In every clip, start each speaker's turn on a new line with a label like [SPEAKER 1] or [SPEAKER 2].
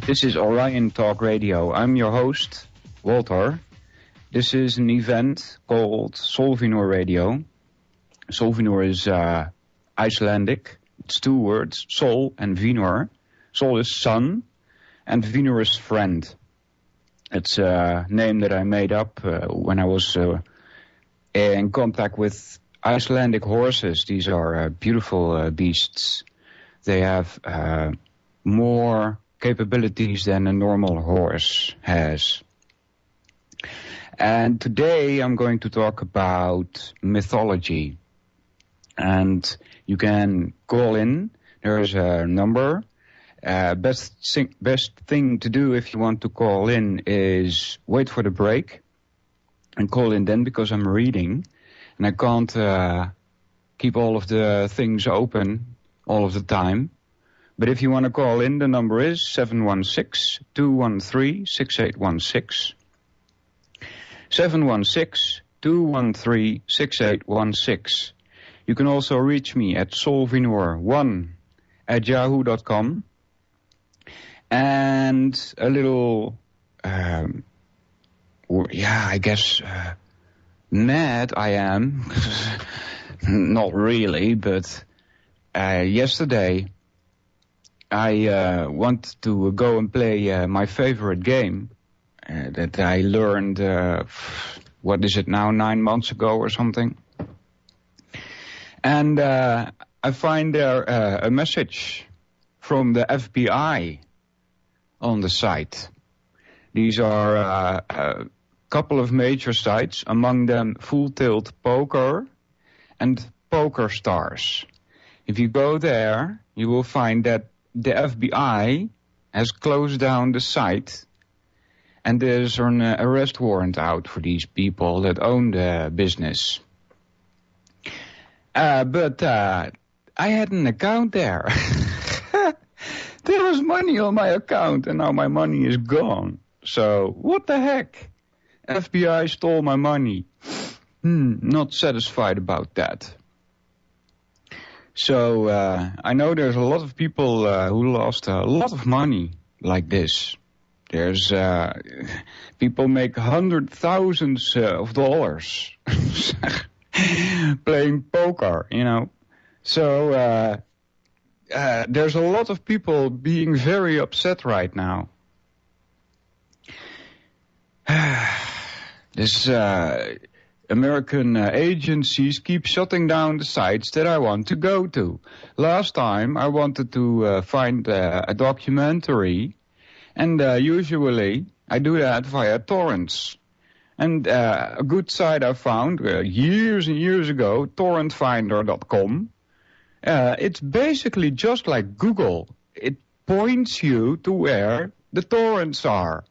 [SPEAKER 1] This is Orion Talk Radio. I'm your host, Walter. This is an event called Solvinor Radio. Solvinor is Icelandic. It's two words, Sol and Vinor. Sol is son, and Vinor is friend. It's a name that I made up when I was in contact with Icelandic horses. These are beautiful beasts. They have more capabilities than a normal horse has. And today I'm going to talk about mythology. And you can call in. There's a number. Best thing to do if you want to call in is wait for the break and call in then, because I'm reading and I can't keep all of the things open all of the time. But if you want to call in, the number is 716-213-6816. 716-213-6816. You can also reach me at solvinor1@yahoo.com. And a little, mad I am. Not really, but yesterday I wanted to go and play my favorite game that I learned, 9 months ago or something. And I find there a message from the FBI on the site. These are a couple of major sites, among them Full Tilt Poker and Poker Stars. If you go there, you will find that the FBI has closed down the site, and there's an arrest warrant out for these people that own the business. But I had an account there. There was money on my account, and now my money is gone. So, what the heck? FBI stole my money. Not satisfied about that. So, I know there's a lot of people who lost a lot of money like this. There's people make $100,000s of dollars playing poker, you know. So, there's a lot of people being very upset right now. This American agencies keep shutting down the sites that I want to go to. Last time I wanted to find a documentary, and usually I do that via torrents. And a good site I found years and years ago, torrentfinder.com. It's basically just like Google. It points you to where the torrents are.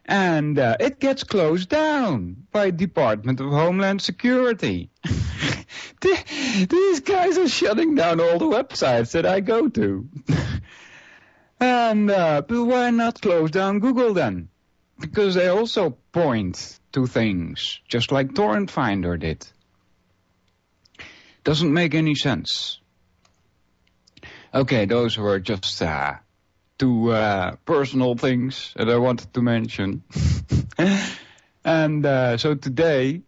[SPEAKER 1] And it gets closed down by Department of Homeland Security. These guys are shutting down all the websites that I go to. And but why not close down Google then? Because they also point to things, just like Torrent Finder did. Doesn't make any sense. Okay, those were just two personal things that I wanted to mention. And so today,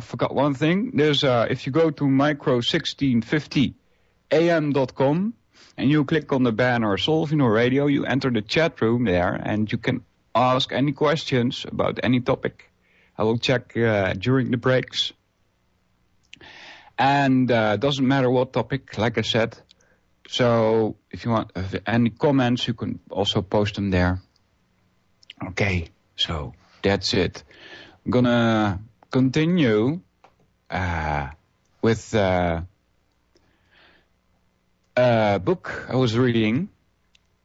[SPEAKER 1] forgot one thing. There's if you go to micro1650am.com and you click on the banner Solvinor Radio, you enter the chat room there and you can ask any questions about any topic. I will check during the breaks. And doesn't matter what topic, like I said. So if you want any comments, you can also post them there. Okay, so that's it. I'm gonna continue with a book I was reading.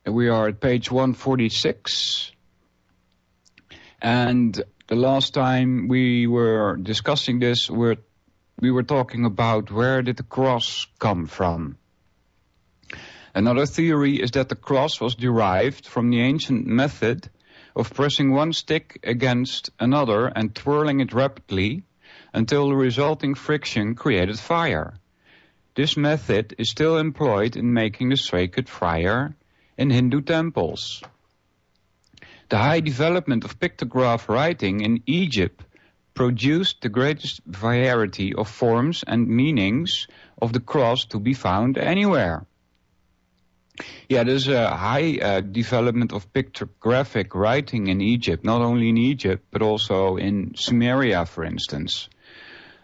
[SPEAKER 1] We are at page 146. And the last time we were discussing this, we were talking about where did the cross come from. Another theory is that the cross was derived from the ancient method of pressing one stick against another and twirling it rapidly until the resulting friction created fire. This method is still employed in making the sacred fire in Hindu temples. The high development of pictograph writing in Egypt produced the greatest variety of forms and meanings of the cross to be found anywhere. Yeah, there's a high development of pictographic writing in Egypt, not only in Egypt, but also in Sumeria, for instance.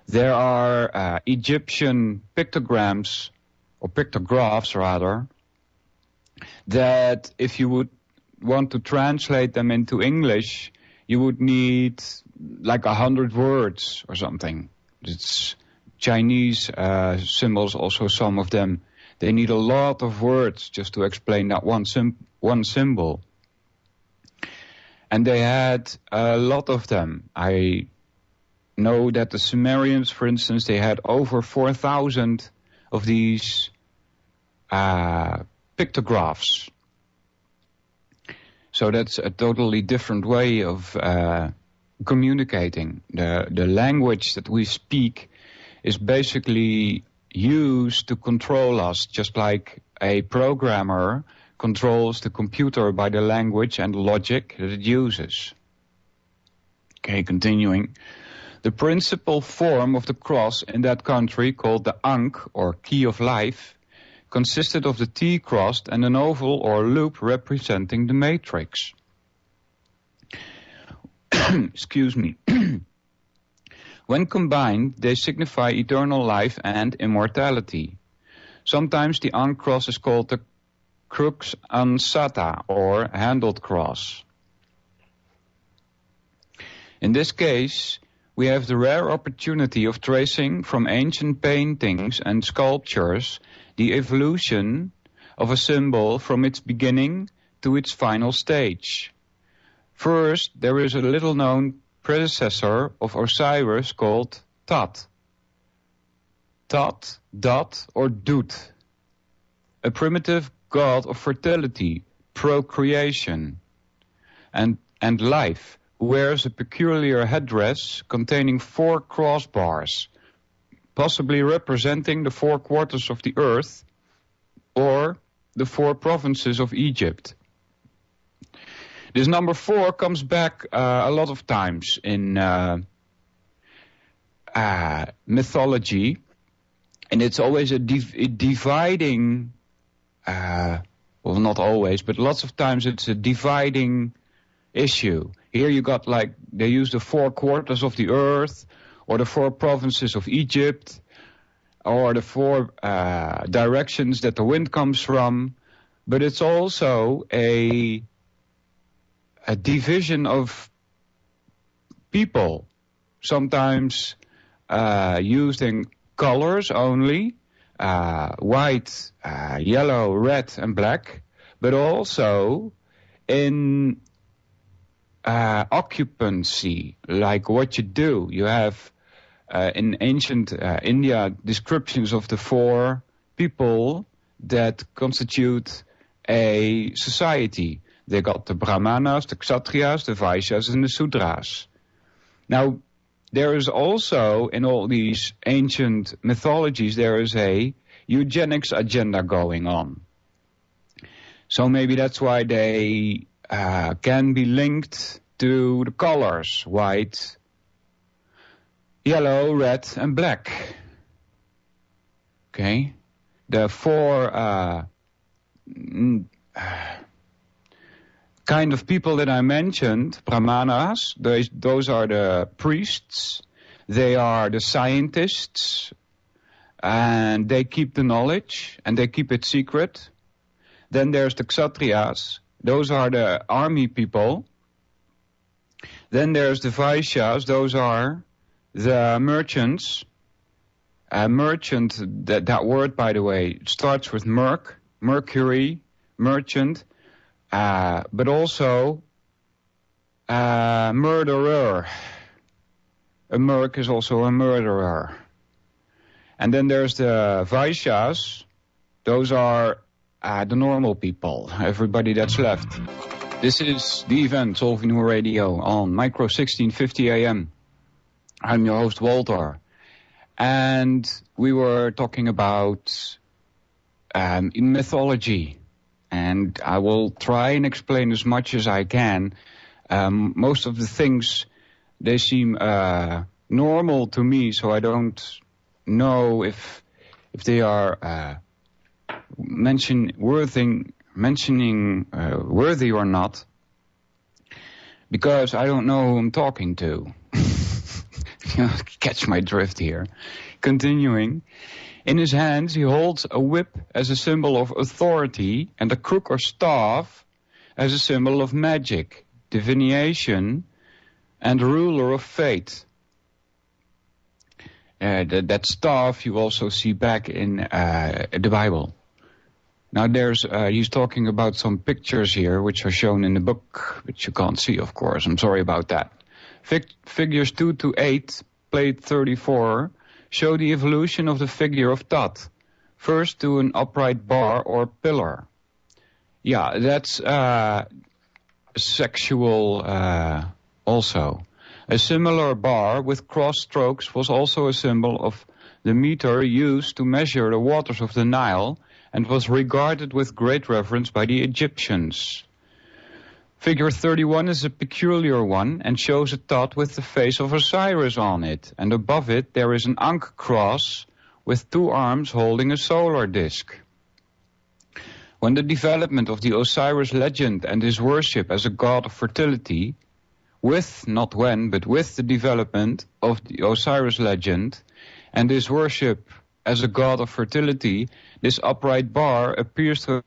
[SPEAKER 1] There are Egyptian pictograms, or pictographs rather, that if you would want to translate them into English, you would need like 100 words or something. It's Chinese symbols, also some of them. They need a lot of words just to explain that one symbol. And they had a lot of them. I know that the Sumerians, for instance, they had over 4,000 of these pictographs. So that's a totally different way of communicating. The language that we speak is basically used to control us, just like a programmer controls the computer by the language and logic that it uses. Okay, continuing. The principal form of the cross in that country, called the Ankh, or Key of Life, consisted of the T-cross and an oval or loop representing the matrix. Excuse me. When combined, they signify eternal life and immortality. Sometimes the Ankh cross is called the Crux ansata, or handled cross. In this case, we have the rare opportunity of tracing from ancient paintings and sculptures the evolution of a symbol from its beginning to its final stage. First, there is a little-known predecessor of Osiris called Tat. Tat, Dat, or Dut, a primitive god of fertility, procreation, and life, who wears a peculiar headdress containing 4 crossbars, possibly representing the 4 quarters of the earth or the 4 provinces of Egypt. This number 4 comes back a lot of times in mythology, and it's always a dividing, well, not always, but lots of times it's a dividing issue. Here you got like, they use the 4 quarters of the earth, or the 4 provinces of Egypt, or the 4 directions that the wind comes from, but it's also a division of people, sometimes used in colors only, white, yellow, red, and black, but also in occupancy, like what you do. You have in ancient India descriptions of the 4 people that constitute a society. They got the Brahmanas, the Kshatriyas, the Vaishyas, and the Sudras. Now, there is also, in all these ancient mythologies, there is a eugenics agenda going on. So maybe that's why they can be linked to the colors, white, yellow, red, and black. Okay? The 4 kind of people that I mentioned, Brahmanas, those are the priests, they are the scientists, and they keep the knowledge, and they keep it secret. Then there's the Kshatriyas, those are the army people. Then there's the Vaishyas, those are the merchants. Merchant, that word, by the way, starts with Mercury, merchant, but also murderer. A merc is also a murderer. And then there's the Vaishyas. Those are the normal people, everybody that's left. This is the event, Solving Radio, on Micro 1650 AM. I'm your host, Walter. And we were talking about mythology. And I will try and explain as much as I can. Most of the things, they seem normal to me, so I don't know if they are mentioning worthy or not, because I don't know who I'm talking to. You catch my drift here. Continuing, in his hands he holds a whip as a symbol of authority and a crook or staff as a symbol of magic, divination, and ruler of fate. That staff you also see back in the Bible. Now he's talking about some pictures here which are shown in the book, which you can't see, of course. I'm sorry about that. Figures 2 to 8, plate 34, show the evolution of the figure of Thoth, first to an upright bar or pillar. Yeah, that's sexual also. A similar bar with cross strokes was also a symbol of the meter used to measure the waters of the Nile and was regarded with great reverence by the Egyptians. Figure 31 is a peculiar one and shows a Thoth with the face of Osiris on it, and above it there is an Ankh cross with 2 arms holding a solar disk. When the development of the Osiris legend and his worship as a god of fertility, not when, but with the development of the Osiris legend and his worship as a god of fertility, this upright bar appears to...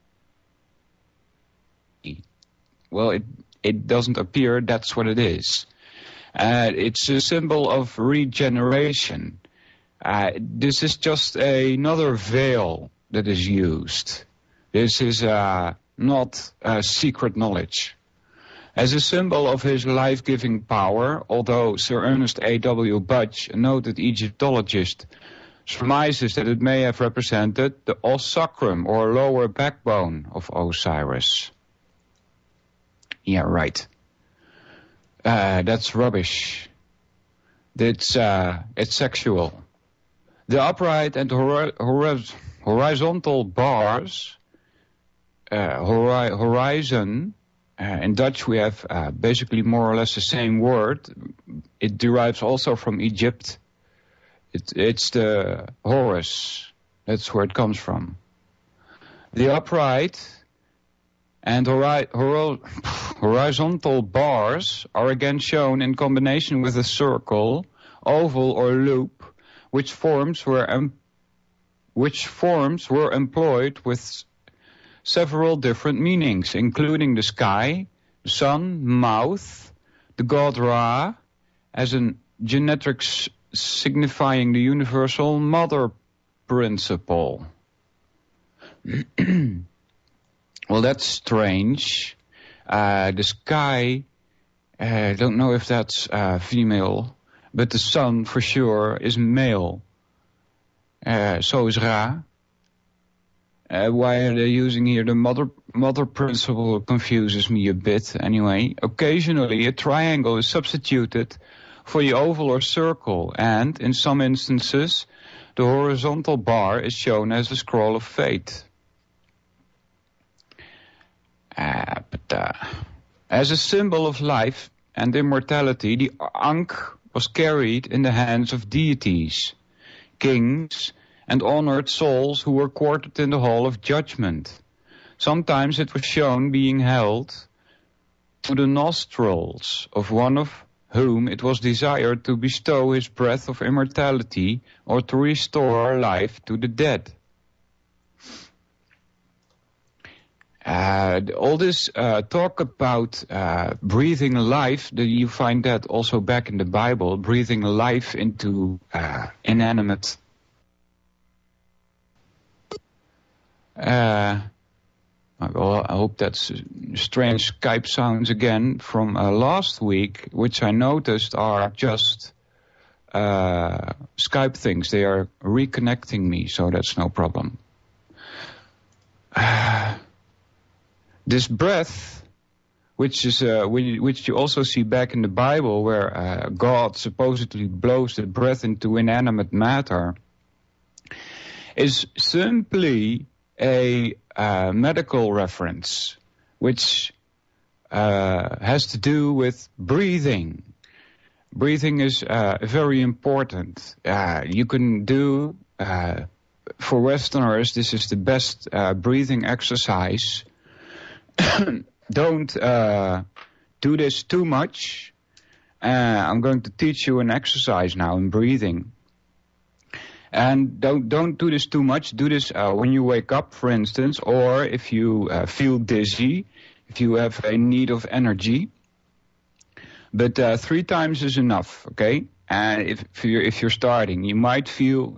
[SPEAKER 1] Well, it doesn't appear, that's what it is. It's a symbol of regeneration. This is just another veil that is used. This is not secret knowledge. As a symbol of his life-giving power, although Sir Ernest A.W. Budge, a noted Egyptologist, surmises that it may have represented the os sacrum, or lower backbone of Osiris. Yeah, right. That's rubbish. It's sexual. The upright and horizontal bars, horizon, in Dutch we have basically more or less the same word. It derives also from Egypt. It's the Horus. That's where it comes from. The upright and horizontal bars are again shown in combination with a circle, oval or loop, which forms were employed with several different meanings, including the sky, the sun, mouth, the god Ra, as a genetic signifying the universal mother principle. Well, that's strange. The sky, I don't know if that's female, but the sun for sure is male. So is Ra. Why are they using here the mother principle? Confuses me a bit. Anyway, occasionally a triangle is substituted for the oval or circle, and in some instances the horizontal bar is shown as a scroll of fate. As a symbol of life and immortality, the Ankh was carried in the hands of deities, kings, and honored souls who were quartered in the Hall of Judgment. Sometimes it was shown being held to the nostrils of one of whom it was desired to bestow his breath of immortality or to restore life to the dead. All this talk about breathing life, you find that also back in the Bible, breathing life into inanimate. Well, I hope that's strange Skype sounds again from last week, which I noticed are just Skype things. They are reconnecting me, so that's no problem. This breath, which you also see back in the Bible, where God supposedly blows the breath into inanimate matter, is simply a medical reference, which has to do with breathing. Breathing is very important. You can do, for Westerners, this is the best breathing exercise. Don't do this too much. I'm going to teach you an exercise now in breathing. And don't do this too much. Do this when you wake up, for instance, or if you feel dizzy, if you have a need of energy. But 3 times is enough, okay? And if you're starting, you might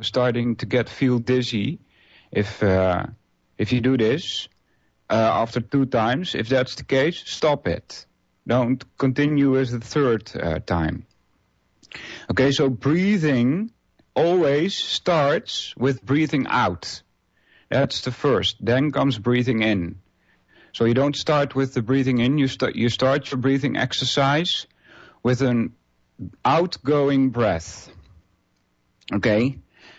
[SPEAKER 1] starting to feel dizzy if you do this after 2 times. If that's the case, stop it. Don't continue as the 3rd time. Okay, so breathing always starts with breathing out. That's the first. Then comes breathing in. So you don't start with the breathing in. You start your breathing exercise with an outgoing breath. Okay?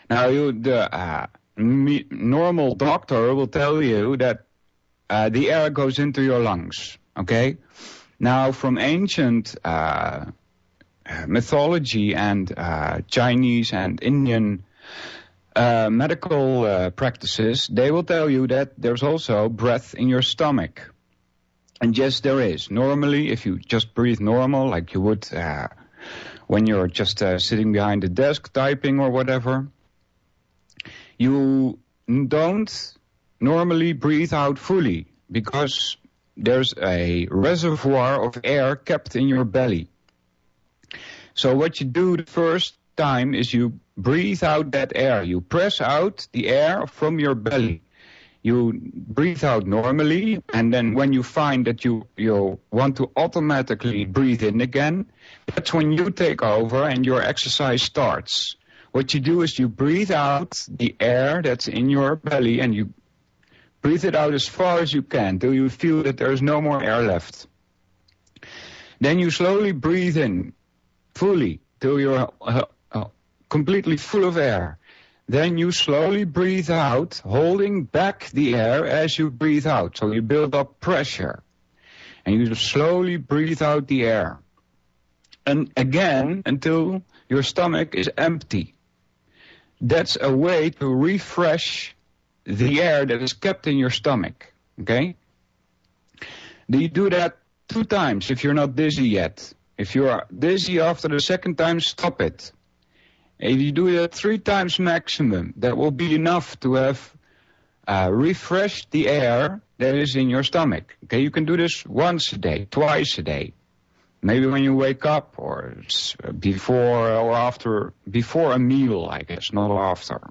[SPEAKER 1] Now the normal doctor will tell you that the air goes into your lungs. Okay? Now from ancient mythology and Chinese and Indian medical practices, they will tell you that there's also breath in your stomach. And yes, there is. Normally, if you just breathe normal, like you would when you're just sitting behind a desk typing or whatever, you don't normally breathe out fully because there's a reservoir of air kept in your belly. So what you do the first time is you breathe out that air. You press out the air from your belly. You breathe out normally, and then when you find that you want to automatically breathe in again, that's when you take over and your exercise starts. What you do is you breathe out the air that's in your belly, and you breathe it out as far as you can till you feel that there's no more air left. Then you slowly breathe in fully till you're completely full of air. Then you slowly breathe out, holding back the air as you breathe out. So you build up pressure. And you slowly breathe out the air. And again, until your stomach is empty. That's a way to refresh the air that is kept in your stomach. Okay? You do that 2 times if you're not dizzy yet. If you're dizzy after the 2nd time, stop it. If you do that 3 times maximum, that will be enough to have refreshed the air that is in your stomach. Okay, you can do this once a day, twice a day. Maybe when you wake up or before or after, before a meal, I guess, not after.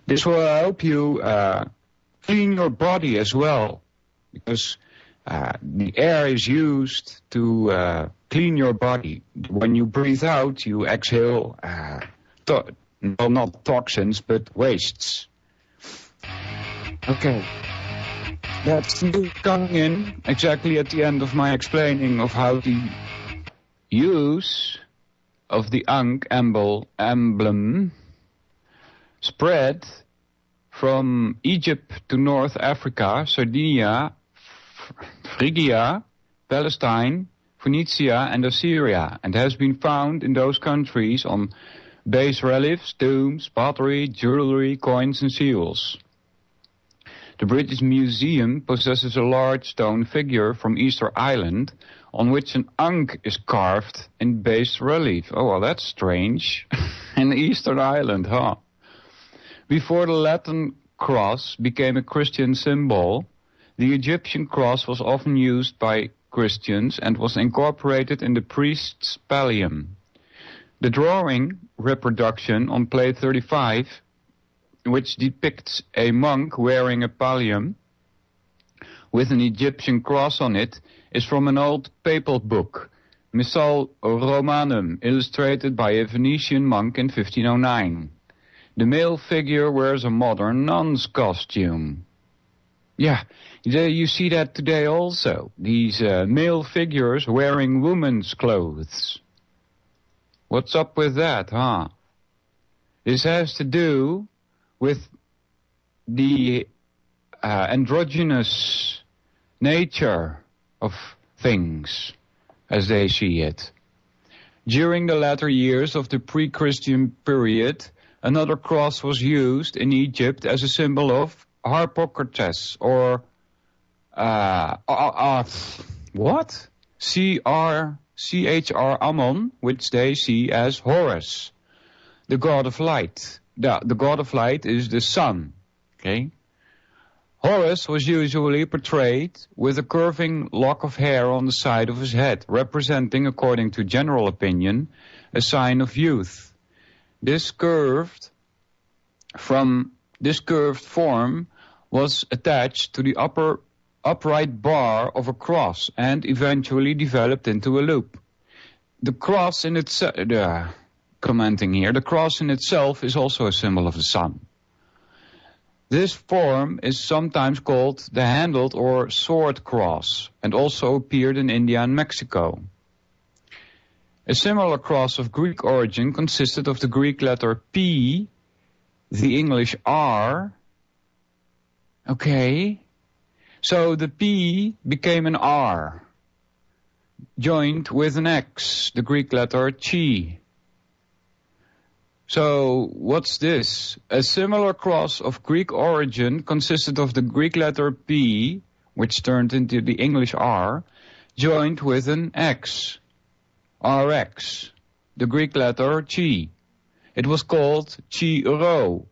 [SPEAKER 1] This will help you clean your body as well, because the air is used to clean your body. When you breathe out, you exhale, well, not toxins, but wastes. Okay. That's coming in exactly at the end of my explaining of how the use of the Ankh emblem spread from Egypt to North Africa, Sardinia, Phrygia, Palestine, Phoenicia and Assyria, and has been found in those countries on bas reliefs, tombs, pottery, jewelry, coins and seals. The British Museum possesses a large stone figure from Easter Island on which an Ankh is carved in bas relief. Oh, well, that's strange. In Easter Island, huh? Before the Latin cross became a Christian symbol, the Egyptian cross was often used by Christians and was incorporated in the priest's pallium. The drawing reproduction on plate 35, which depicts a monk wearing a pallium with an Egyptian cross on it, is from an old papal book, Missal Romanum, illustrated by a Venetian monk in 1509. The male figure wears a modern nun's costume. Yeah, you see that today also. These male figures wearing women's clothes. What's up with that, huh? This has to do with the androgynous nature of things as they see it. During the latter years of the pre-Christian period, another cross was used in Egypt as a symbol of Harpocrates, or what? CHR Ammon, which they see as Horus, the god of light. The god of light is the sun. Okay. Horus was usually portrayed with a curving lock of hair on the side of his head, representing, according to general opinion, a sign of youth. This curved form was attached to the upright bar of a cross and eventually developed into a loop. The cross in itself, commenting here, the cross in itself is also a symbol of the sun. This form is sometimes called the handled or sword cross, and also appeared in India and Mexico. A similar cross of Greek origin consisted of the Greek letter P, the English R. Okay, so the P became an R, joined with an X, the Greek letter Chi. So, what's this? A similar cross of Greek origin consisted of the Greek letter P, which turned into the English R, joined with an X, RX, the Greek letter Chi. It was called Chi Rho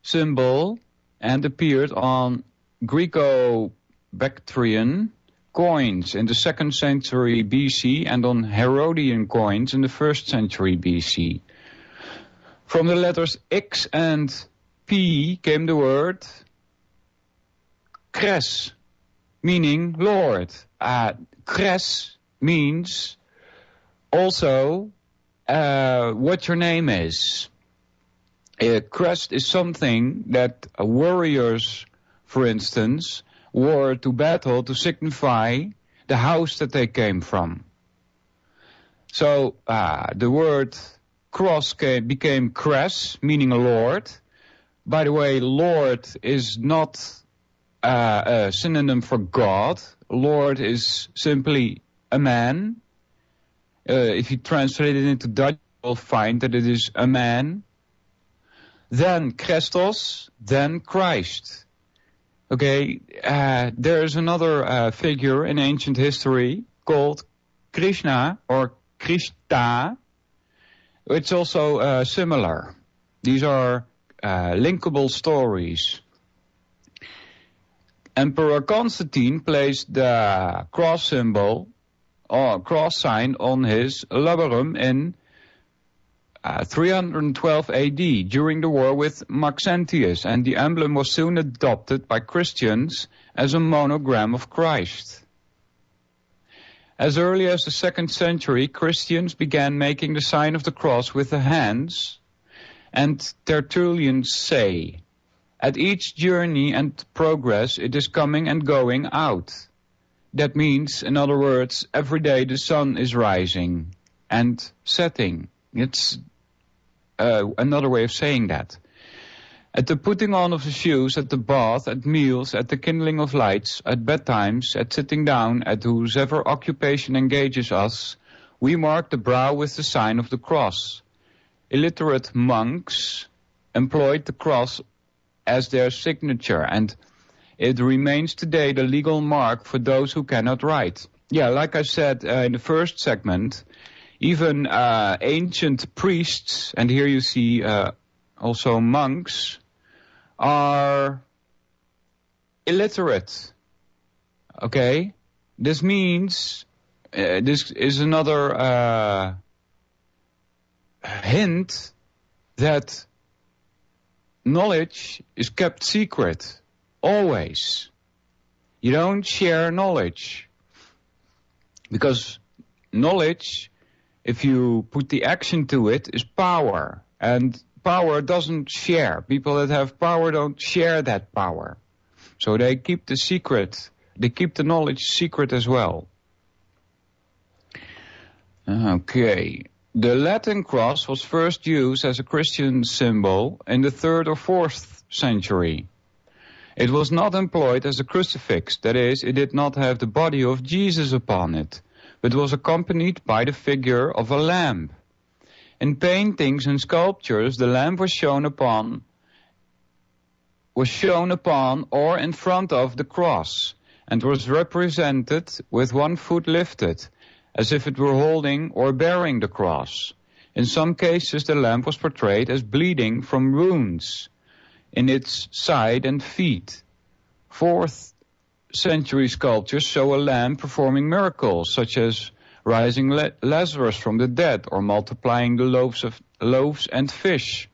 [SPEAKER 1] symbol and appeared on Greco-Bactrian coins in the 2nd century BC and on Herodian coins in the 1st century BC. From the letters X and P came the word Kres, meaning Lord. Kres means also what your name is. A crest is something that warriors, for instance, wore to battle to signify the house that they came from. So the word cross became kres, meaning a lord. By the way, lord is not a synonym for God. Lord is simply a man. If you translate it into Dutch, you'll find that it is a man. Then Christos, then Christ. Okay, there is another figure in ancient history called Krishna or Krishna. It's also similar. These are linkable stories. Emperor Constantine placed the cross symbol or cross sign on his labarum in 312 AD during the war with Maxentius, and the emblem was soon adopted by Christians as a monogram of Christ. As early as the 2nd century, Christians began making the sign of the cross with the hands, and Tertullians say, "At each journey and progress it is coming and going out." That means, in other words, every day the sun is rising and setting. It's another way of saying that. At the putting on of the shoes, at the bath, at meals, at the kindling of lights, at bedtimes, at sitting down, at whosever occupation engages us, we mark the brow with the sign of the cross. Illiterate monks employed the cross as their signature, and it remains today the legal mark for those who cannot write. Yeah, like I said in the first segment, even ancient priests, and here you see also monks, are illiterate. Okay? This means, this is another hint that knowledge is kept secret, always. You don't share knowledge, because knowledge, if you put the action to it, is power, and power doesn't share. People that have power don't share that power. So they keep the secret, they keep the knowledge secret as well. Okay. The Latin cross was first used as a Christian symbol in the 3rd or 4th century. It was not employed as a crucifix, that is, it did not have the body of Jesus upon it, but was accompanied by the figure of a lamb. In paintings and sculptures, the lamb was shown upon or in front of the cross, and was represented with one foot lifted, as if it were holding or bearing the cross. In some cases, the lamb was portrayed as bleeding from wounds in its side and feet. 4th century sculptures show a lamb performing miracles, such as rising Lazarus from the dead or multiplying the loaves and fish.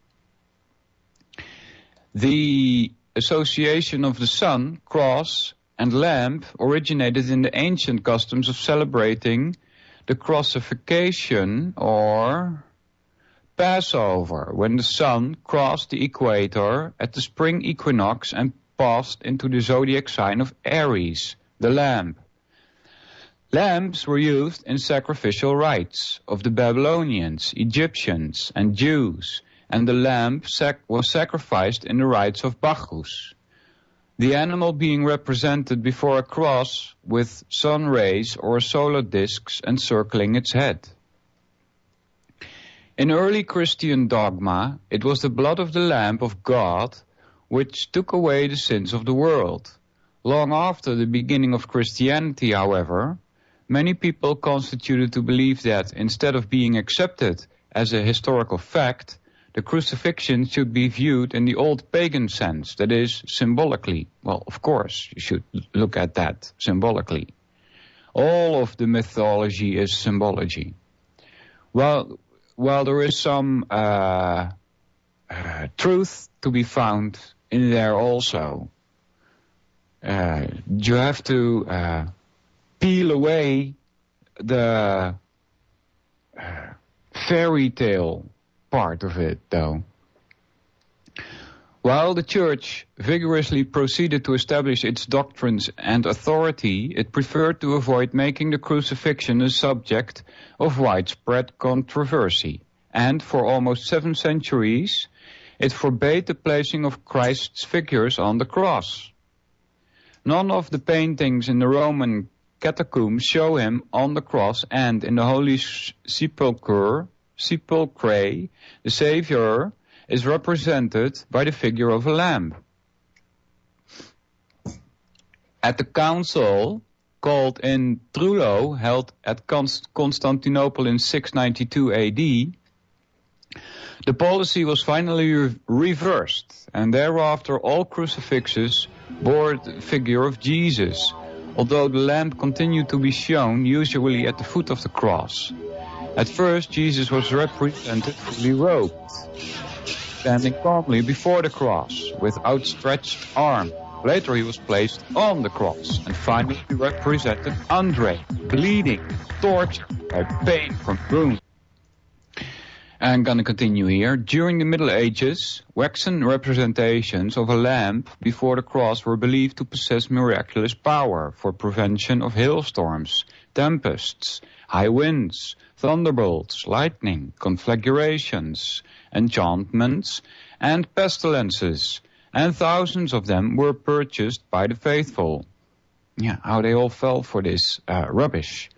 [SPEAKER 1] The association of the sun, cross, and lamb originated in the ancient customs of celebrating the crucifixion or Passover, when the sun crossed the equator at the spring equinox and passed into the zodiac sign of Aries, the lamb. Lambs were used in sacrificial rites of the Babylonians, Egyptians, and Jews, and the lamb was sacrificed in the rites of Bacchus, the animal being represented before a cross with sun rays or solar discs encircling its head. In early Christian dogma, it was the blood of the Lamb of God which took away the sins of the world. Long after the beginning of Christianity, however, many people constituted to believe that, instead of being accepted as a historical fact, the crucifixion should be viewed in the old pagan sense, that is, symbolically. Well, of course, you should look at that symbolically. All of the mythology is symbology. Well, there is some truth to be found in there also. You have to peel away the fairy tale part of it, though. While the Church vigorously proceeded to establish its doctrines and authority, it preferred to avoid making the crucifixion a subject of widespread controversy, and for almost 7 centuries it forbade the placing of Christ's figures on the cross. None of the paintings in the Roman catacombs show him on the cross, and in the Holy Sepulchre, the Savior is represented by the figure of a lamb. At the council called in Trullo, held at Constantinople in 692 AD, the policy was finally reversed, and thereafter all crucifixes bore the figure of Jesus, although the lamb continued to be shown, usually at the foot of the cross. At first, Jesus was represented fully robed, standing calmly before the cross with outstretched arm. Later he was placed on the cross, and finally he represented Andre, bleeding, tortured by pain from wounds. I'm gonna continue here. During the Middle Ages, waxen representations of a lamb before the cross were believed to possess miraculous power for prevention of hailstorms, tempests, high winds, thunderbolts, lightning, conflagrations, enchantments, and pestilences, and thousands of them were purchased by the faithful. Yeah, how they all fell for this rubbish.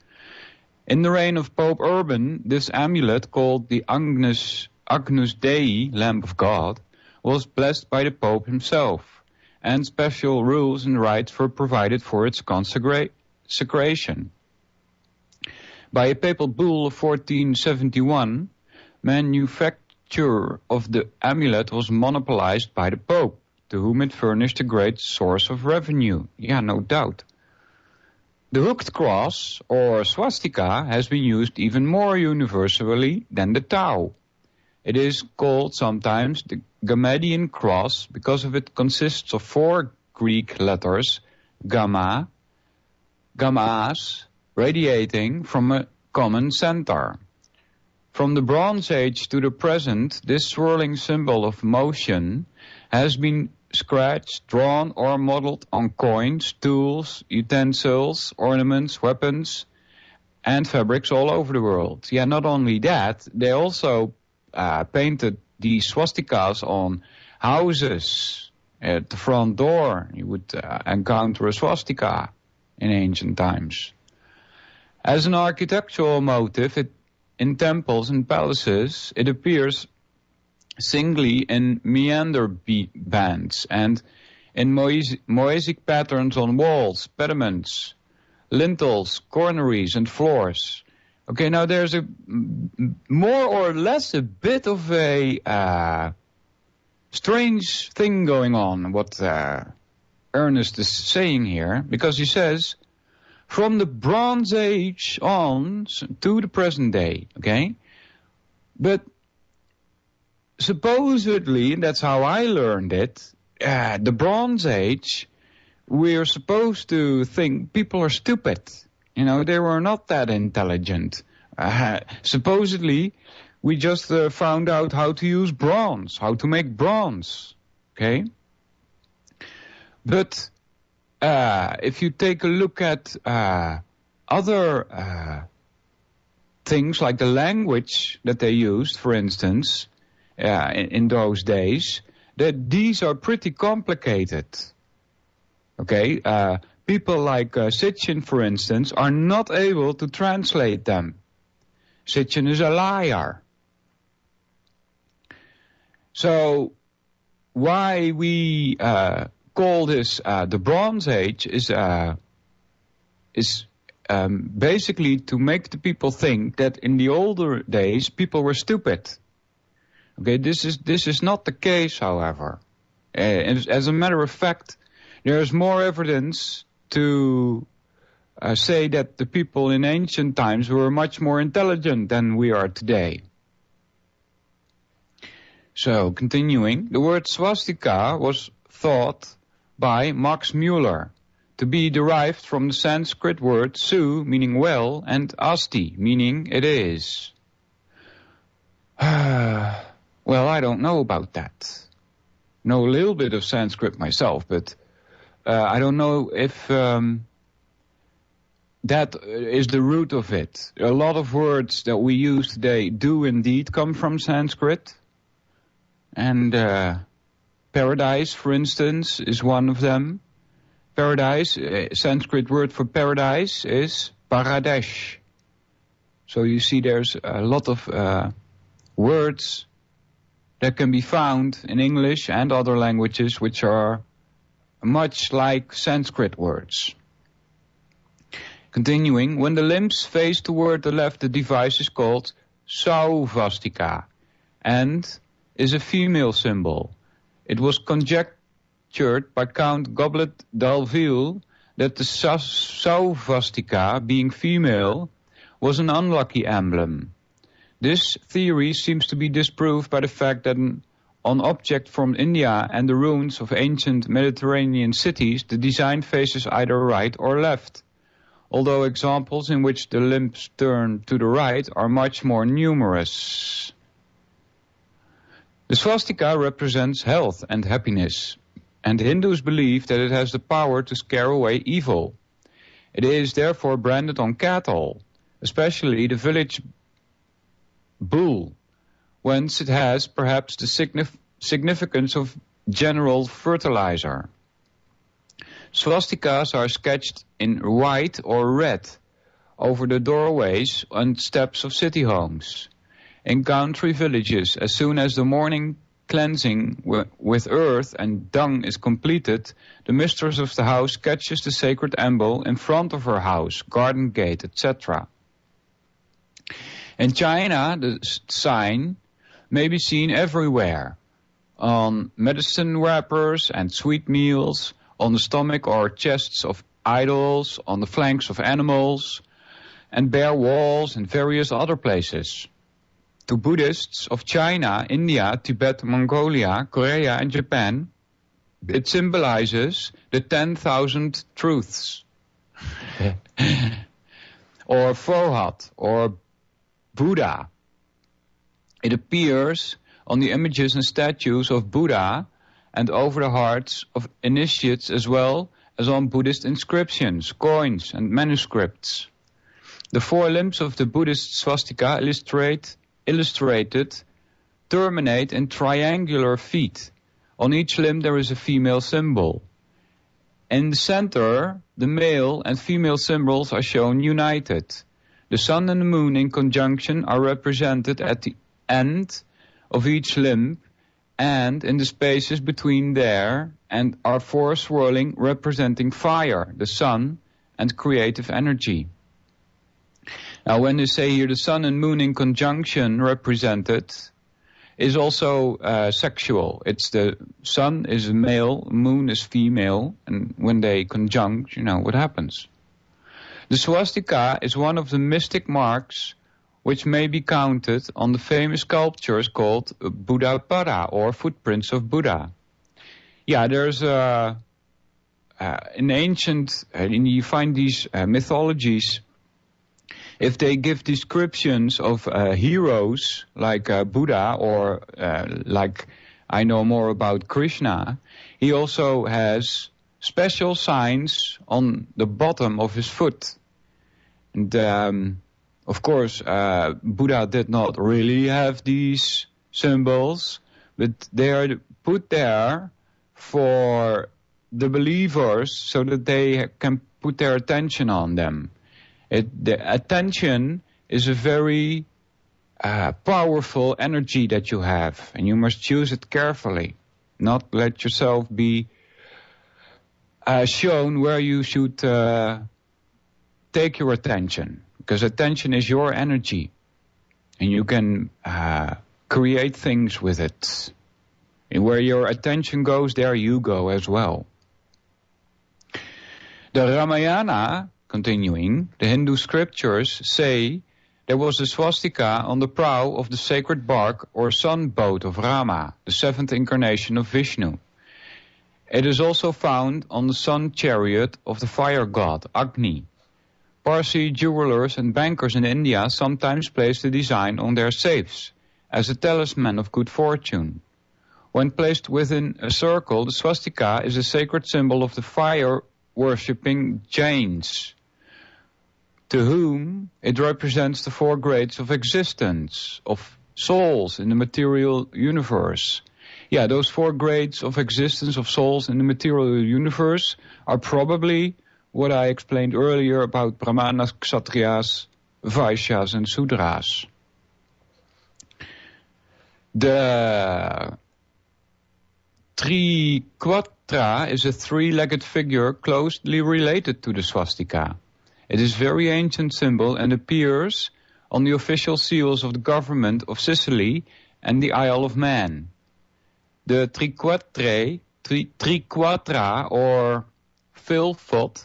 [SPEAKER 1] In the reign of Pope Urban, this amulet, called the Agnus Dei, Lamb of God, was blessed by the Pope himself, and special rules and rites were provided for its consecration. By a papal bull of 1471, manufacture of the amulet was monopolized by the Pope, to whom it furnished a great source of revenue. Yeah, no doubt. The hooked cross, or swastika, has been used even more universally than the Tau. It is called sometimes the Gamadian cross because it consists of 4 Greek letters, gamma, gammas, radiating from a common center. From the Bronze Age to the present, this swirling symbol of motion has been scratched, drawn, or modeled on coins, tools, utensils, ornaments, weapons, and fabrics all over the world. Yeah, not only that, they also painted the swastikas on houses At the front door, you would encounter a swastika in ancient times. As an architectural motif in temples and palaces, it appears singly in meander bands and in mosaic patterns on walls, pediments, lintels, cornices, and floors. Okay, now there's a more or less a bit of a strange thing going on, what Ernest is saying here, because he says, from the Bronze Age on to the present day, okay? But supposedly, and that's how I learned it, the Bronze Age, we're supposed to think people are stupid. You know, they were not that intelligent. Supposedly, we just found out how to use bronze, how to make bronze, okay? But if you take a look at other things like the language that they used, for instance, in those days, that these are pretty complicated. Okay, people like Sitchin, for instance, are not able to translate them. Sitchin is a liar. So why we call this the Bronze Age is basically to make the people think that in the older days people were stupid. Okay, this is not the case, however. As a matter of fact, there is more evidence to say that the people in ancient times were much more intelligent than we are today. So, continuing, the word swastika was thought by Max Muller to be derived from the Sanskrit word su, meaning well, and asti, meaning it is. Well, I don't know about that. Know a little bit of Sanskrit myself, but I don't know if that is the root of it. A lot of words that we use today do indeed come from Sanskrit. And paradise, for instance, is one of them. Paradise, Sanskrit word for paradise is paradesh. So you see there's a lot of words that can be found in English and other languages which are much like Sanskrit words. Continuing, when the limbs face toward the left, the device is called sauvastika and is a female symbol. It was conjectured by Count Goblet d'Alville that the sauvastika, being female, was an unlucky emblem. This theory seems to be disproved by the fact that on object from India and the ruins of ancient Mediterranean cities, the design faces either right or left, although examples in which the limbs turn to the right are much more numerous. The swastika represents health and happiness, and Hindus believe that it has the power to scare away evil. It is therefore branded on cattle, especially the village bull, whence it has perhaps the significance of general fertilizer. Swastikas are sketched in white or red over the doorways and steps of city homes. In country villages, as soon as the morning cleansing with earth and dung is completed, the mistress of the house sketches the sacred emblem in front of her house, garden gate, etc. In China, the sign may be seen everywhere, on medicine wrappers and sweet meals, on the stomach or chests of idols, on the flanks of animals, and bare walls and various other places. To Buddhists of China, India, Tibet, Mongolia, Korea, and Japan, it symbolizes the 10,000 truths, or Fohat, or Buddha. It appears on the images and statues of Buddha and over the hearts of initiates as well as on Buddhist inscriptions, coins, and manuscripts. The four limbs of the Buddhist swastika illustrated terminate in triangular feet, On each limb there is a female symbol. In the center, the male and female symbols are shown united. The sun and the moon in conjunction are represented at the end of each limb and in the spaces between there, and are four swirling representing fire, the sun, and creative energy. Now when they say here the sun and moon in conjunction represented, is also sexual. It's the sun is male, moon is female, and when they conjunct, you know what happens. The swastika is one of the mystic marks which may be counted on the famous sculptures called Buddha Pada, or footprints of Buddha. Yeah, there's in ancient, you find these mythologies, if they give descriptions of heroes like Buddha or like I know more about Krishna, he also has special signs on the bottom of his foot. And of course, Buddha did not really have these symbols, but they are put there for the believers so that they can put their attention on them. The attention is a very powerful energy that you have, and you must choose it carefully. Not let yourself be shown where you should take your attention, because attention is your energy, and you can create things with it. And where your attention goes, there you go as well. The Ramayana, continuing, the Hindu scriptures say there was a swastika on the prow of the sacred bark or sun boat of Rama, the seventh incarnation of Vishnu. It is also found on the sun chariot of the fire god, Agni. Parsi jewelers and bankers in India sometimes place the design on their safes as a talisman of good fortune. When placed within a circle, the swastika is a sacred symbol of the fire-worshipping Jains, to whom it represents the four grades of existence, of souls in the material universe. Yeah, those four grades of existence of souls in the material universe are probably what I explained earlier about Brahmanas, Kshatriyas, Vaishyas, and Sudras. The Triquatra is a three-legged figure closely related to the swastika. It is a very ancient symbol and appears on the official seals of the government of Sicily and the Isle of Man. The Triquatra, or Philpot,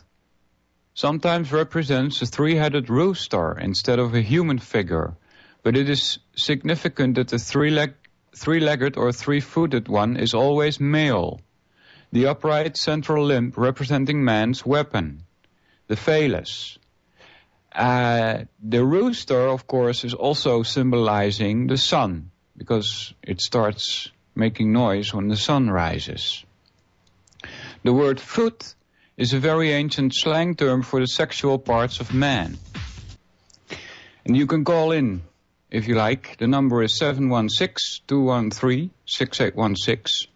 [SPEAKER 1] sometimes represents a three-headed rooster instead of a human figure, but it is significant that the three-legged or three-footed one is always male. The upright central limb representing man's weapon, the phallus. The rooster, of course, is also symbolizing the sun, because it starts making noise when the sun rises. The word foot is a very ancient slang term for the sexual parts of man. And you can call in if you like. The number is 716-213-6816.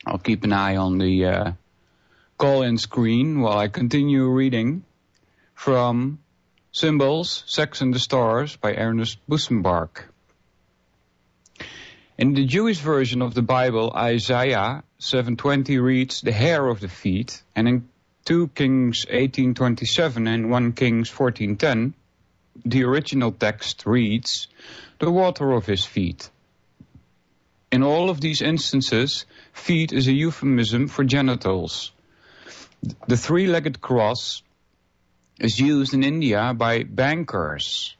[SPEAKER 1] I'll keep an eye on the call-in screen while I continue reading from Symbols, Sex and the Stars by Ernest Busenbark. In the Jewish version of the Bible, Isaiah 7:20 reads the hair of the feet, and in 2 Kings 18:27 and 1 Kings 14:10, the original text reads, the water of his feet. In all of these instances, feet is a euphemism for genitals. The three-legged cross is used in India by bankers,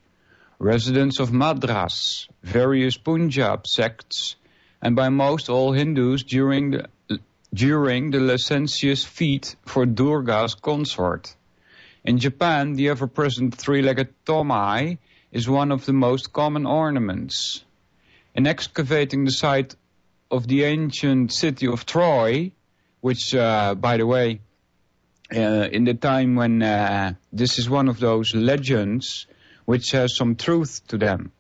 [SPEAKER 1] residents of Madras, various Punjab sects, and by most all Hindus during the licentious feat for Durga's consort. In Japan, the ever-present three-legged tomai is one of the most common ornaments. In excavating the site of the ancient city of Troy, which, by the way, in the time when this is one of those legends which has some truth to them.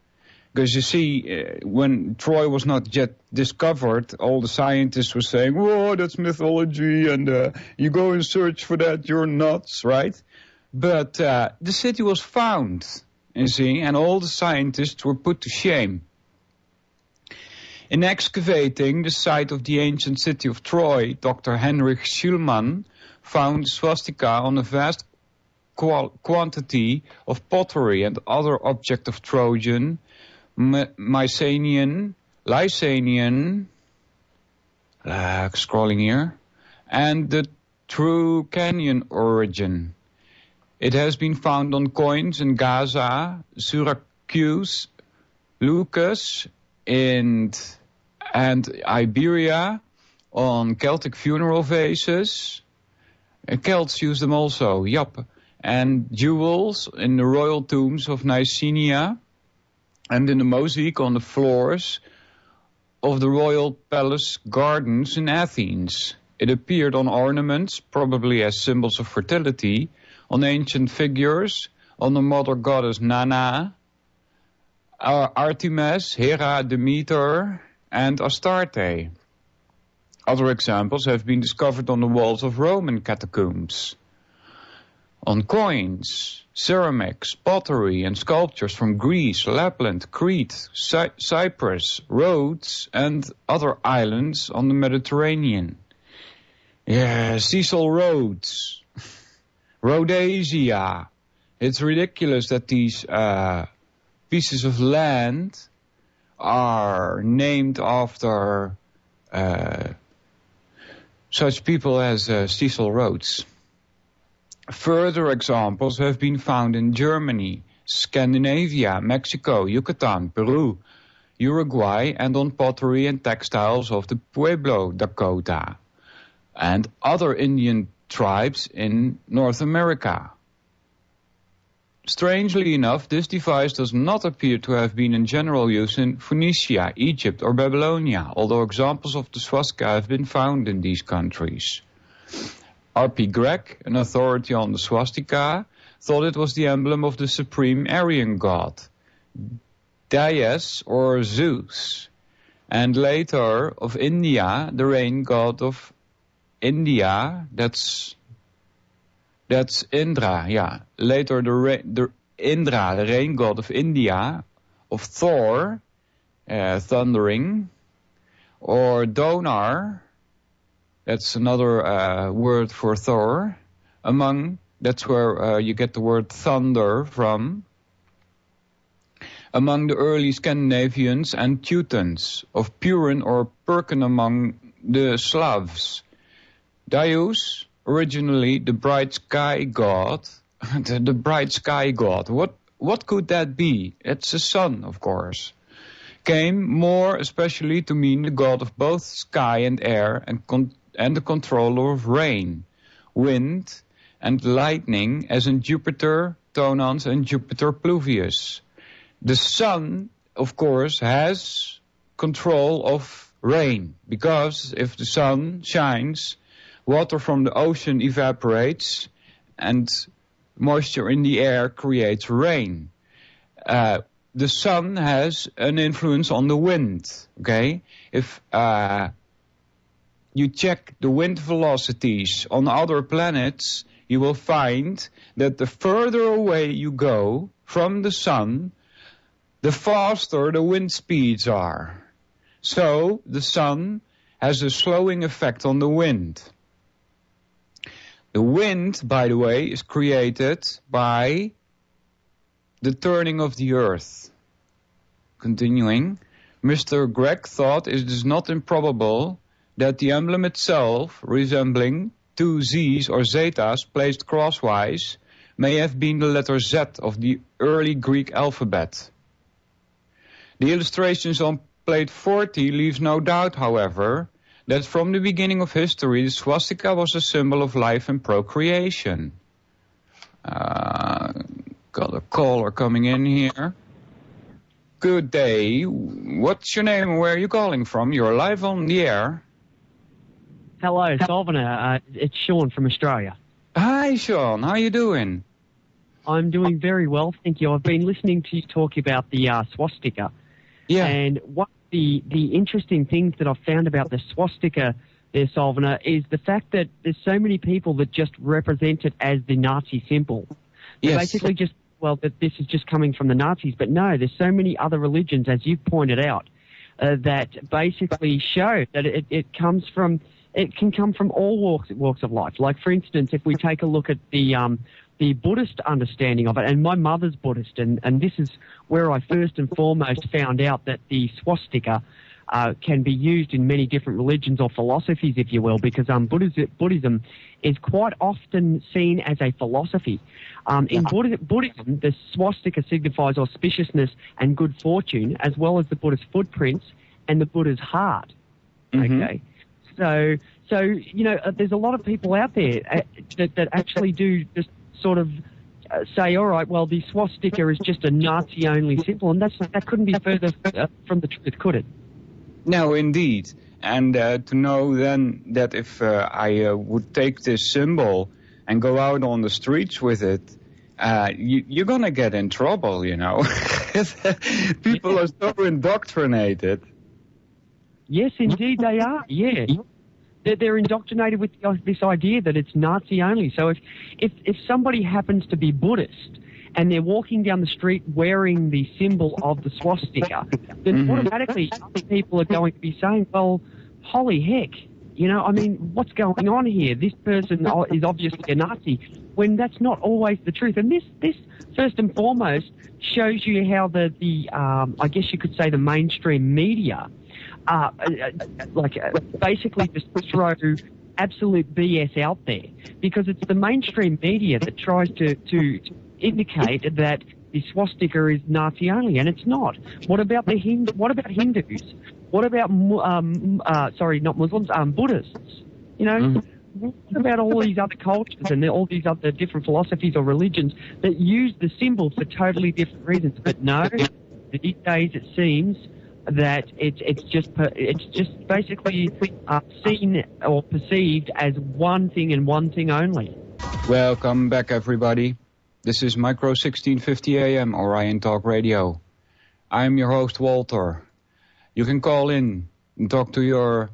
[SPEAKER 1] Because you see, when Troy was not yet discovered, all the scientists were saying, "Whoa, that's mythology, and you go and search for that, you're nuts," right? But the city was found, you see, and all the scientists were put to shame. In excavating the site of the ancient city of Troy, Dr. Heinrich Schulman found swastika on a vast quantity of pottery and other objects of Trojan, Mycenaean, Lycaonian, scrolling here, and the Trucanian origin. It has been found on coins in Gaza, Syracuse, Lucas, and Iberia, on Celtic funeral vases. Celts used them also, yup. And jewels in the royal tombs of Nicaea, and in the mosaic on the floors of the royal palace gardens in Athens. It appeared on ornaments, probably as symbols of fertility, on ancient figures, on the mother goddess Nana, Artemis, Hera, Demeter, and Astarte. Other examples have been discovered on the walls of Roman catacombs, on coins, ceramics, pottery, and sculptures from Greece, Lapland, Crete, Cyprus, Rhodes, and other islands on the Mediterranean. Yeah, Cecil Rhodes, Rhodesia. It's ridiculous that these pieces of land are named after such people as Cecil Rhodes. Further examples have been found in Germany, Scandinavia, Mexico, Yucatan, Peru, Uruguay, and on pottery and textiles of the Pueblo, Dakota, and other Indian tribes in North America. Strangely enough, this device does not appear to have been in general use in Phoenicia, Egypt, or Babylonia, although examples of the swastika have been found in these countries. R.P. Gregg, an authority on the swastika, thought it was the emblem of the supreme Aryan god, Dyaus or Zeus, and later of India, the rain god of India, that's Indra, yeah. Later the Indra, the rain god of India, of Thor, thundering, or Donar, that's another word for Thor. That's where you get the word thunder from. Among the early Scandinavians and Teutons, of Purin or Perkin among the Slavs. Dyaus, originally the bright sky god. The bright sky god. What could that be? It's the sun, of course. Came more especially to mean the god of both sky and air and the controller of rain, wind, and lightning, as in Jupiter Tonans and Jupiter Pluvius. The sun, of course, has control of rain, because if the sun shines, water from the ocean evaporates, and moisture in the air creates rain. The sun has an influence on the wind, okay? If you check the wind velocities on other planets, you will find that the further away you go from the sun, the faster the wind speeds are. So the sun has a slowing effect on the wind. The wind, by the way, is created by the turning of the earth. Continuing, Mr. Gregg thought it is not improbable that the emblem itself, resembling two Z's or zetas placed crosswise, may have been the letter Z of the early Greek alphabet. The illustrations on plate 40 leaves no doubt, however, that from the beginning of history the swastika was a symbol of life and procreation. Got a caller coming in here. Good day. What's your name and where are you calling from? You're live on the air.
[SPEAKER 2] Hello, Solvena. It's Sean from Australia.
[SPEAKER 1] Hi, Sean. How you doing?
[SPEAKER 2] I'm doing very well, thank you. I've been listening to you talk about the swastika.
[SPEAKER 1] Yeah.
[SPEAKER 2] And what the interesting things that I've found about the swastika there, Solvena, is the fact that there's so many people that just represent it as the Nazi symbol. They
[SPEAKER 1] Yes.
[SPEAKER 2] basically just, well, that this is just coming from the Nazis. But no, there's so many other religions, as you've pointed out, that basically show that it can come from all walks of life. Like, for instance, if we take a look at the Buddhist understanding of it, and my mother's Buddhist, and this is where I first and foremost found out that the swastika can be used in many different religions or philosophies, if you will, because Buddhism is quite often seen as a philosophy. In Buddhism, the swastika signifies auspiciousness and good fortune, as well as the Buddha's footprints and the Buddha's heart.
[SPEAKER 1] Mm-hmm.
[SPEAKER 2] Okay, so you know, there's a lot of people out there that actually do just sort of say, all right, well, the swastika is just a Nazi-only symbol, and that couldn't be further from the truth, could it?
[SPEAKER 1] No, indeed. And to know then that if I would take this symbol and go out on the streets with it, you're going to get in trouble, you know. People are so indoctrinated.
[SPEAKER 2] Yes, indeed they are, yeah. They're indoctrinated with this idea that it's Nazi only. So if somebody happens to be Buddhist and they're walking down the street wearing the symbol of the swastika, then automatically other people are going to be saying, well, holy heck, you know, I mean, what's going on here? This person is obviously a Nazi, when that's not always the truth. And this first and foremost shows you how the I guess you could say the mainstream media basically just throw absolute BS out there, because it's the mainstream media that tries to indicate that the swastika is Nazi only, and it's not. What about what about Hindus? What about sorry, not Muslims, Buddhists? You know, what about all these other cultures and all these other different philosophies or religions that use the symbol for totally different reasons? But no, these days it seems that it's just basically seen or perceived as one thing and one thing only.
[SPEAKER 1] Welcome back, everybody. This is Micro 1650 AM Orion Talk Radio. I'm your host, Walter. You can call in and talk to your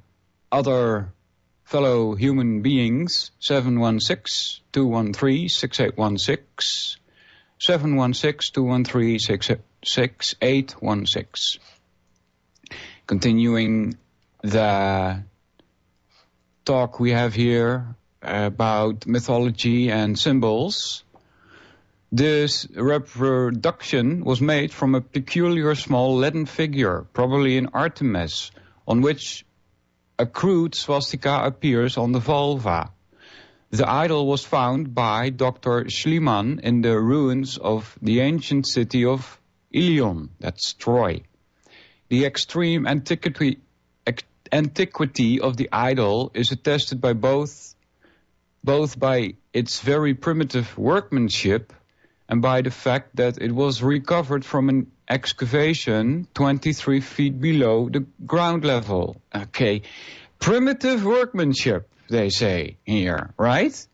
[SPEAKER 1] other fellow human beings, 716-213-6816, 716-213-6816. Continuing the talk we have here about mythology and symbols, this reproduction was made from a peculiar small leaden figure, probably an Artemis, on which a crude swastika appears on the vulva. The idol was found by Dr. Schliemann in the ruins of the ancient city of Ilion, that's Troy. The extreme antiquity of the idol is attested by both by its very primitive workmanship and by the fact that it was recovered from an excavation 23 feet below the ground level. Okay, primitive workmanship, they say here, right?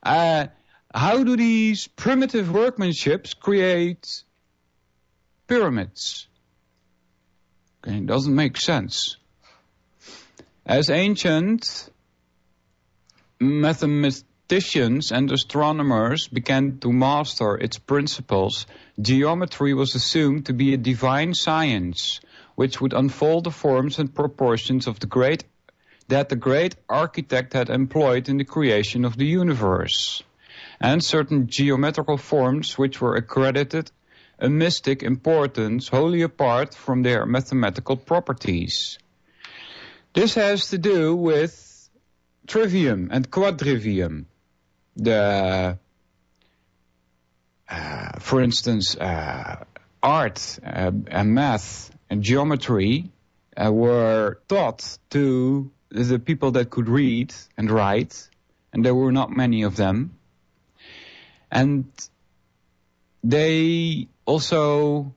[SPEAKER 1] How do these primitive workmanships create pyramids? Okay, it doesn't make sense. As ancient mathematicians and astronomers began to master its principles, geometry was assumed to be a divine science, which would unfold the forms and proportions of the great architect had employed in the creation of the universe, and certain geometrical forms which were accredited a mystic importance wholly apart from their mathematical properties. This has to do with trivium and quadrivium. For instance, art and math and geometry were taught to the people that could read and write, and there were not many of them. And they also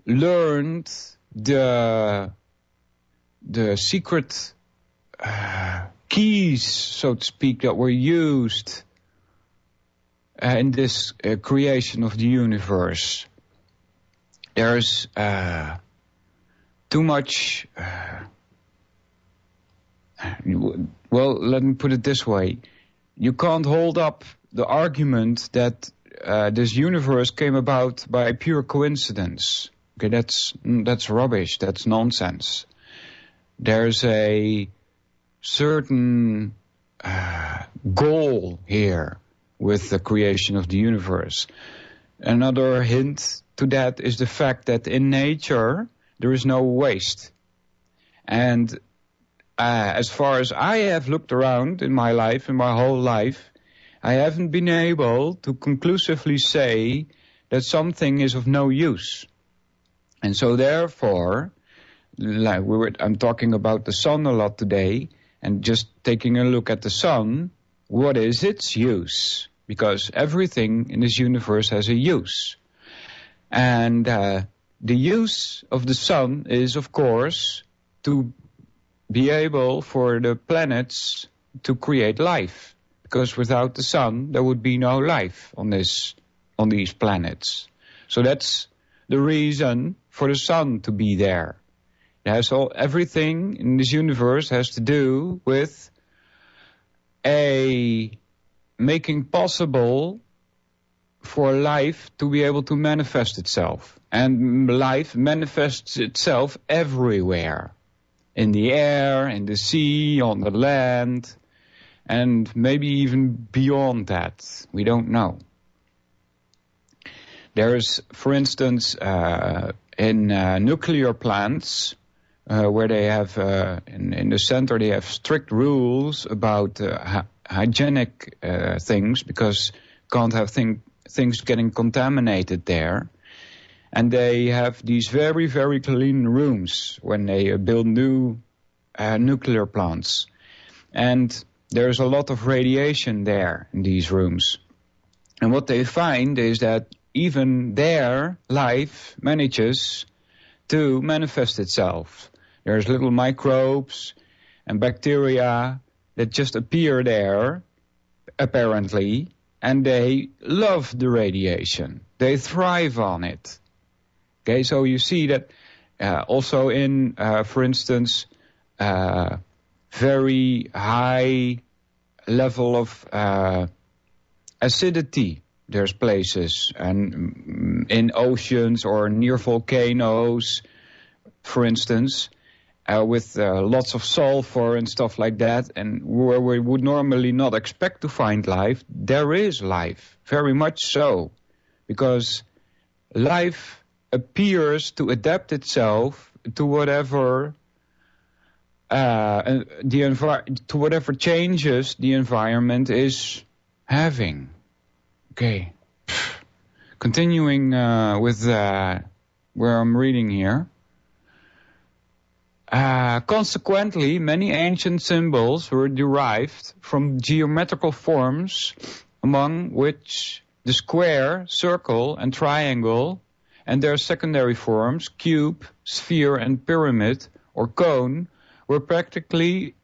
[SPEAKER 1] learned the secret keys, so to speak, that were used in this creation of the universe. There's too much... well, let me put it this way. You can't hold up the argument that this universe came about by pure coincidence. Okay, that's rubbish. That's nonsense. There's a certain goal here with the creation of the universe. Another hint to that is the fact that in nature there is no waste. And as far as I have looked around in my life, in my whole life, I haven't been able to conclusively say that something is of no use. And so therefore, like I'm talking about the sun a lot today, and just taking a look at the sun, what is its use? Because everything in this universe has a use. And the use of the sun is, of course, to be able for the planets to create life. Because without the sun, there would be no life on these planets. So that's the reason for the sun to be there. Everything in this universe has to do with making possible for life to be able to manifest itself. And life manifests itself everywhere. In the air, in the sea, on the land, and maybe even beyond that. We don't know. There's, for instance, in nuclear plants, where they have, in the center, they have strict rules about hygienic things, because can't have things getting contaminated there. And they have these very, very clean rooms when they build new nuclear plants. And there's a lot of radiation there in these rooms. And what they find is that even there, life manages to manifest itself. There's little microbes and bacteria that just appear there, apparently, and they love the radiation. They thrive on it. Okay, so you see that also in, for instance, very high level of acidity. There's places, and in oceans or near volcanoes, for instance, with lots of sulfur and stuff like that, and where we would normally not expect to find life, there is life, very much so, because life appears to adapt itself to whatever to whatever changes the environment is having. Okay. Continuing with where I'm reading here. Consequently, many ancient symbols were derived from geometrical forms, among which the square, circle, and triangle, and their secondary forms, cube, sphere, and pyramid, or cone, were practically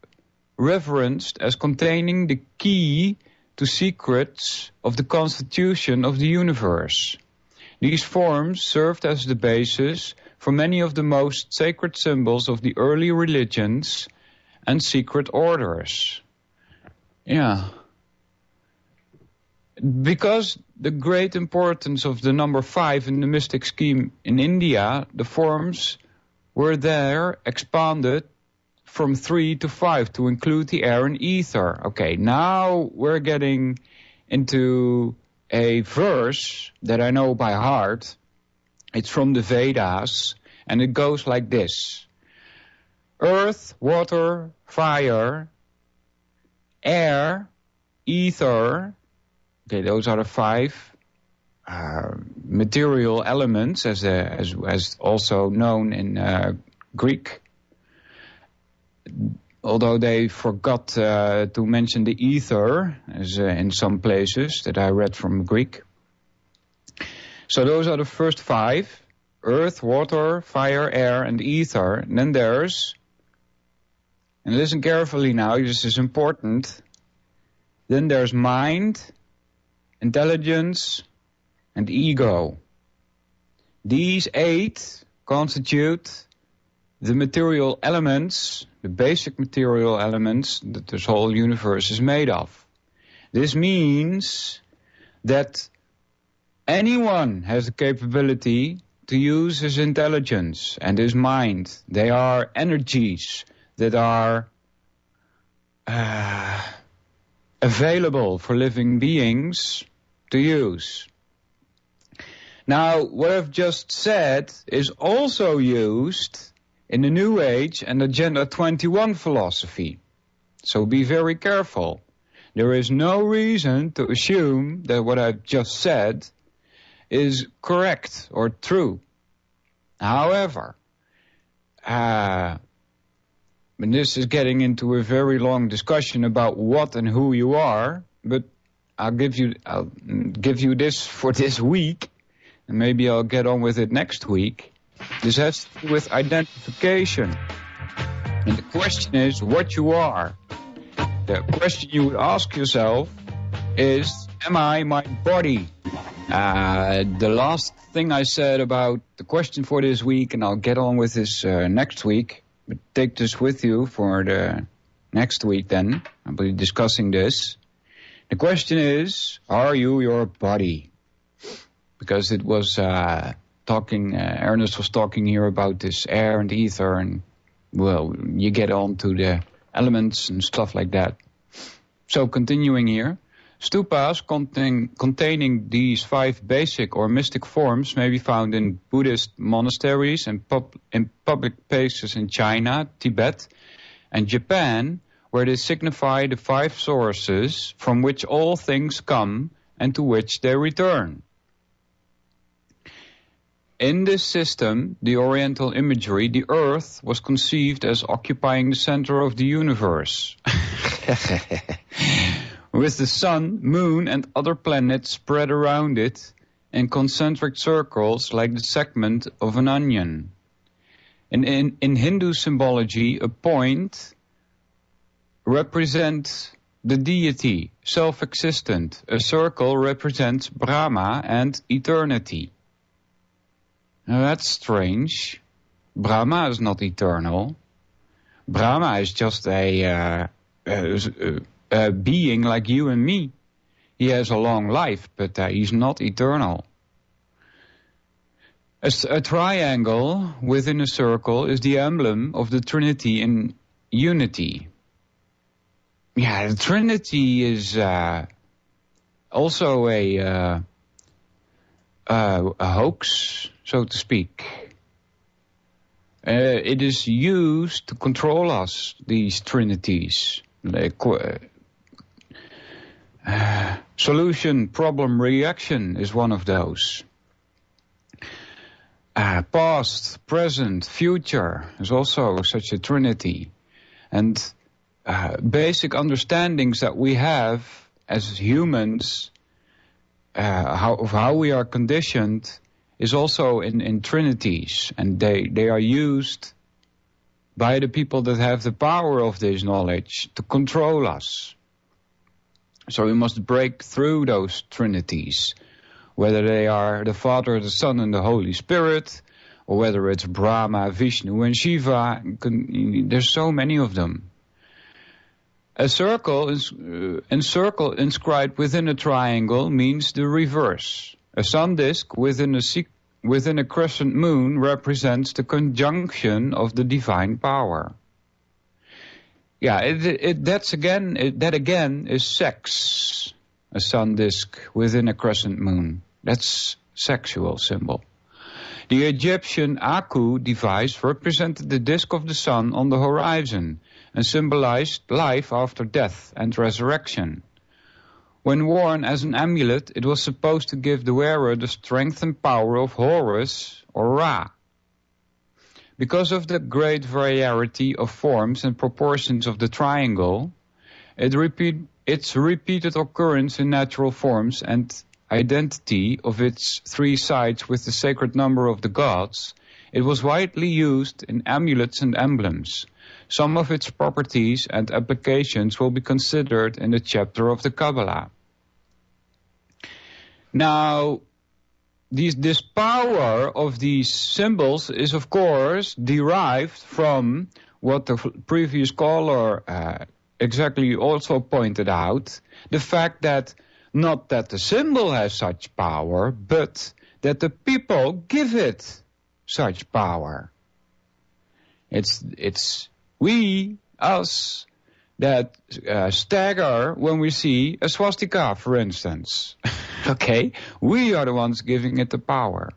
[SPEAKER 1] reverenced as containing the key to secrets of the constitution of the universe. These forms served as the basis for many of the most sacred symbols of the early religions and secret orders. Yeah. Because the great importance of the number 5 in the mystic scheme in India, the forms were there expanded from 3 to 5 to include the air and ether. Okay, now we're getting into a verse that I know by heart. It's from the Vedas, and it goes like this. Earth, water, fire, air, ether. Okay, those are the 5 material elements, as also known in Greek. Although they forgot to mention the ether, as in some places that I read from Greek. So those are the first 5, earth, water, fire, air, and ether. And then there's and listen carefully now, this is important. Then there's mind, intelligence, and ego. These 8 constitute the material elements, the basic material elements that this whole universe is made of. This means that anyone has the capability to use his intelligence and his mind. They are energies that are available for living beings to use. Now, what I've just said is also used in the New Age and Agenda 21 philosophy. So be very careful. There is no reason to assume that what I've just said is correct or true. However, and this is getting into a very long discussion about what and who you are, but I'll give you this for this week, and maybe I'll get on with it next week. This has to do with identification. And the question is what you are. The question you would ask yourself is, am I my body? The last thing I said about the question for this week, and I'll get on with this next week, but take this with you for the next week then. I'll be discussing this. The question is, are you your body? Because it was Ernest was talking here about this air and ether, and well, you get on to the elements and stuff like that. So continuing here, stupas containing these 5 basic or mystic forms may be found in Buddhist monasteries and in public places in China, Tibet, and Japan, where they signify the 5 sources from which all things come and to which they return. In this system, the Oriental imagery, the Earth was conceived as occupying the center of the universe, with the sun, moon, and other planets spread around it in concentric circles like the segment of an onion. In Hindu symbology, a point represents the deity, self-existent. A circle represents Brahma and eternity. Now that's strange. Brahma is not eternal. Brahma is just a being like you and me. He has a long life, but he's not eternal. A triangle within a circle is the emblem of the Trinity in unity. Yeah, the Trinity is also a hoax, so to speak. It is used to control us, these trinities. Solution, problem, reaction is one of those. Past, present, future is also such a trinity. And basic understandings that we have as humans, of how we are conditioned, is also in trinities, and they are used by the people that have the power of this knowledge to control us. So we must break through those trinities, whether they are the Father, the Son, and the Holy Spirit, or whether it's Brahma, Vishnu, and Shiva. There's so many of them. A circle inscribed within a triangle means the reverse. A sun disk within a crescent moon represents the conjunction of the divine power. Yeah, that again is sex. A sun disk within a crescent moon. That's sexual symbol. The Egyptian Aku device represented the disk of the sun on the horizon and symbolized life after death and resurrection. When worn as an amulet, it was supposed to give the wearer the strength and power of Horus or Ra. Because of the great variety of forms and proportions of the triangle, its repeated occurrence in natural forms and identity of its 3 sides with the sacred number of the gods, it was widely used in amulets and emblems. Some of its properties and applications will be considered in the chapter of the Kabbalah. Now, this power of these symbols is, of course, derived from what the previous caller exactly also pointed out, the fact that not that the symbol has such power, but that the people give it such power. It's we, us, that stagger when we see a swastika, for instance. Okay? We are the ones giving it the power.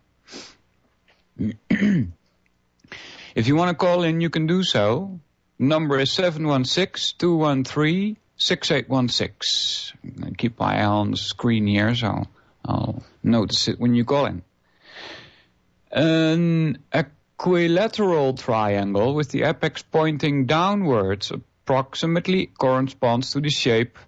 [SPEAKER 1] If you want to call in, you can do so. Number is 716-213-6816. I keep my eye on the screen here, so I'll notice it when you call in. An equilateral triangle with the apex pointing downwards approximately corresponds to the shape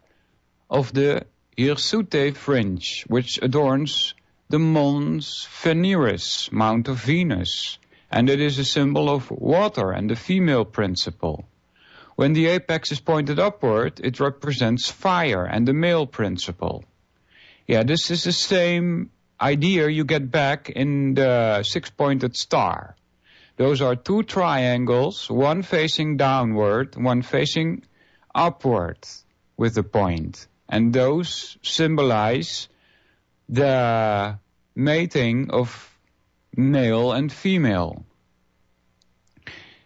[SPEAKER 1] of the hirsute fringe, which adorns the Mons Veneris, Mount of Venus, and it is a symbol of water and the female principle. When the apex is pointed upward, it represents fire and the male principle. Yeah, this is the same idea you get back in the six-pointed star. Those are two triangles, one facing downward, one facing upward with the point. And those symbolize the mating of male and female.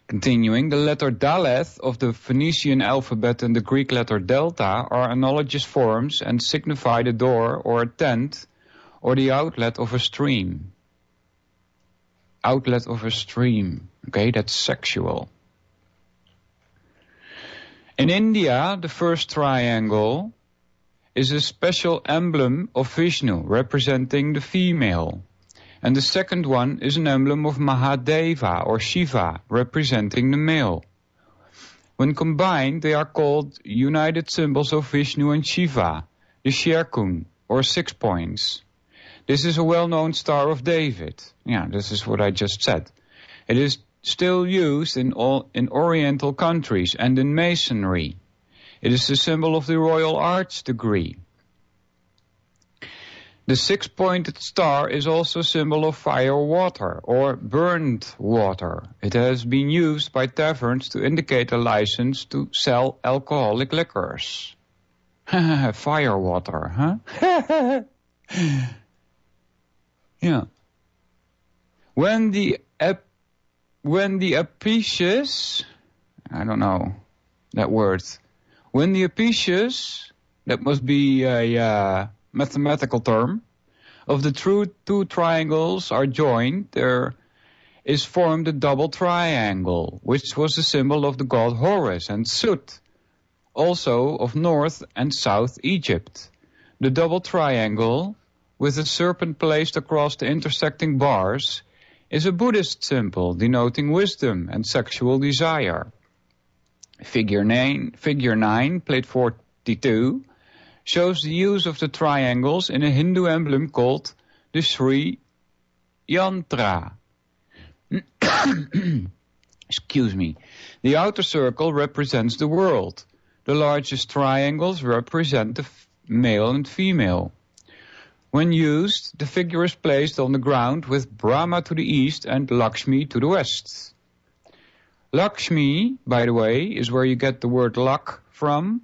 [SPEAKER 1] Continuing, the letter Daleth of the Phoenician alphabet and the Greek letter Delta are analogous forms and signify the door or a tent or the outlet of a stream. Outlet of a stream. Okay, that's sexual. In India, the first triangle is a special emblem of Vishnu, representing the female. And the second one is an emblem of Mahadeva or Shiva, representing the male. When combined, they are called united symbols of Vishnu and Shiva, the Sherkun, or 6 points. This is a well-known Star of David. Yeah, this is what I just said. It is still used in Oriental countries and in Masonry. It is the symbol of the Royal Arch degree. The 6-pointed star is also a symbol of fire water or burnt water. It has been used by taverns to indicate a license to sell alcoholic liquors. Fire water, huh? Yeah. When the apicius, I don't know that word. When the apicius, that must be a mathematical term, of the two triangles are joined, there is formed a double triangle, which was the symbol of the god Horus and Sut, also of North and South Egypt. The double triangle, with a serpent placed across the intersecting bars, is a Buddhist symbol denoting wisdom and sexual desire. Figure 9, plate 42, shows the use of the triangles in a Hindu emblem called the Sri Yantra. Excuse me. The outer circle represents the world. The largest triangles represent the male and female. When used, the figure is placed on the ground with Brahma to the east and Lakshmi to the west. Lakshmi, by the way, is where you get the word luck from.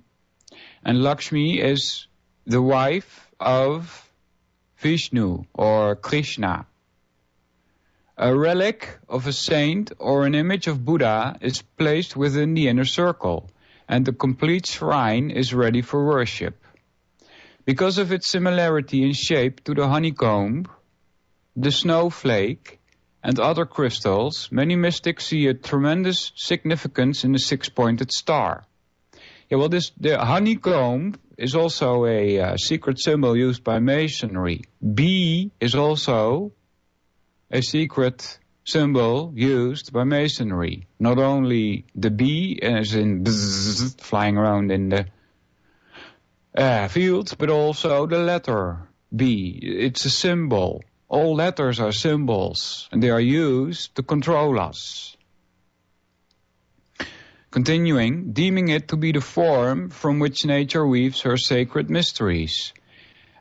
[SPEAKER 1] And Lakshmi is the wife of Vishnu or Krishna. A relic of a saint or an image of Buddha is placed within the inner circle, and the complete shrine is ready for worship. Because of its similarity in shape to the honeycomb, the snowflake, and other crystals, many mystics see a tremendous significance in the 6-pointed star. Yeah, well, the honeycomb is also a secret symbol used by Masonry. Bee is also a secret symbol used by Masonry. Not only the bee, as in bzzz, flying around in the fields, but also the letter B. It's a symbol. All letters are symbols, and they are used to control us. Continuing, deeming it to be the form from which nature weaves her sacred mysteries.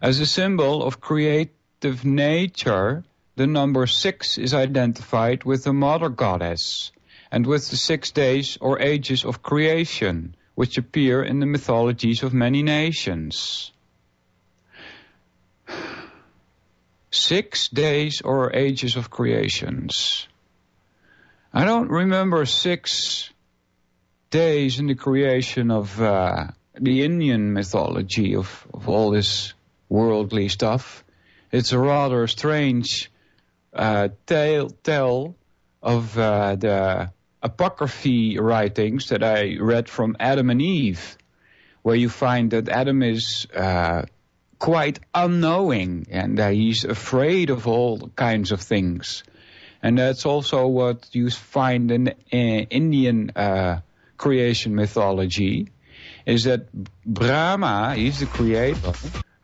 [SPEAKER 1] As a symbol of creative nature, the number 6 is identified with the mother goddess and with the 6 days or ages of creation, which appear in the mythologies of many nations. 6 days or ages of creations. I don't remember 6 days in the creation of the Indian mythology of all this worldly stuff. It's a rather strange tale of the apocryphy writings that I read from Adam and Eve, where you find that Adam is quite unknowing and he's afraid of all kinds of things. And that's also what you find in Indian creation mythology, is that Brahma, he's the creator.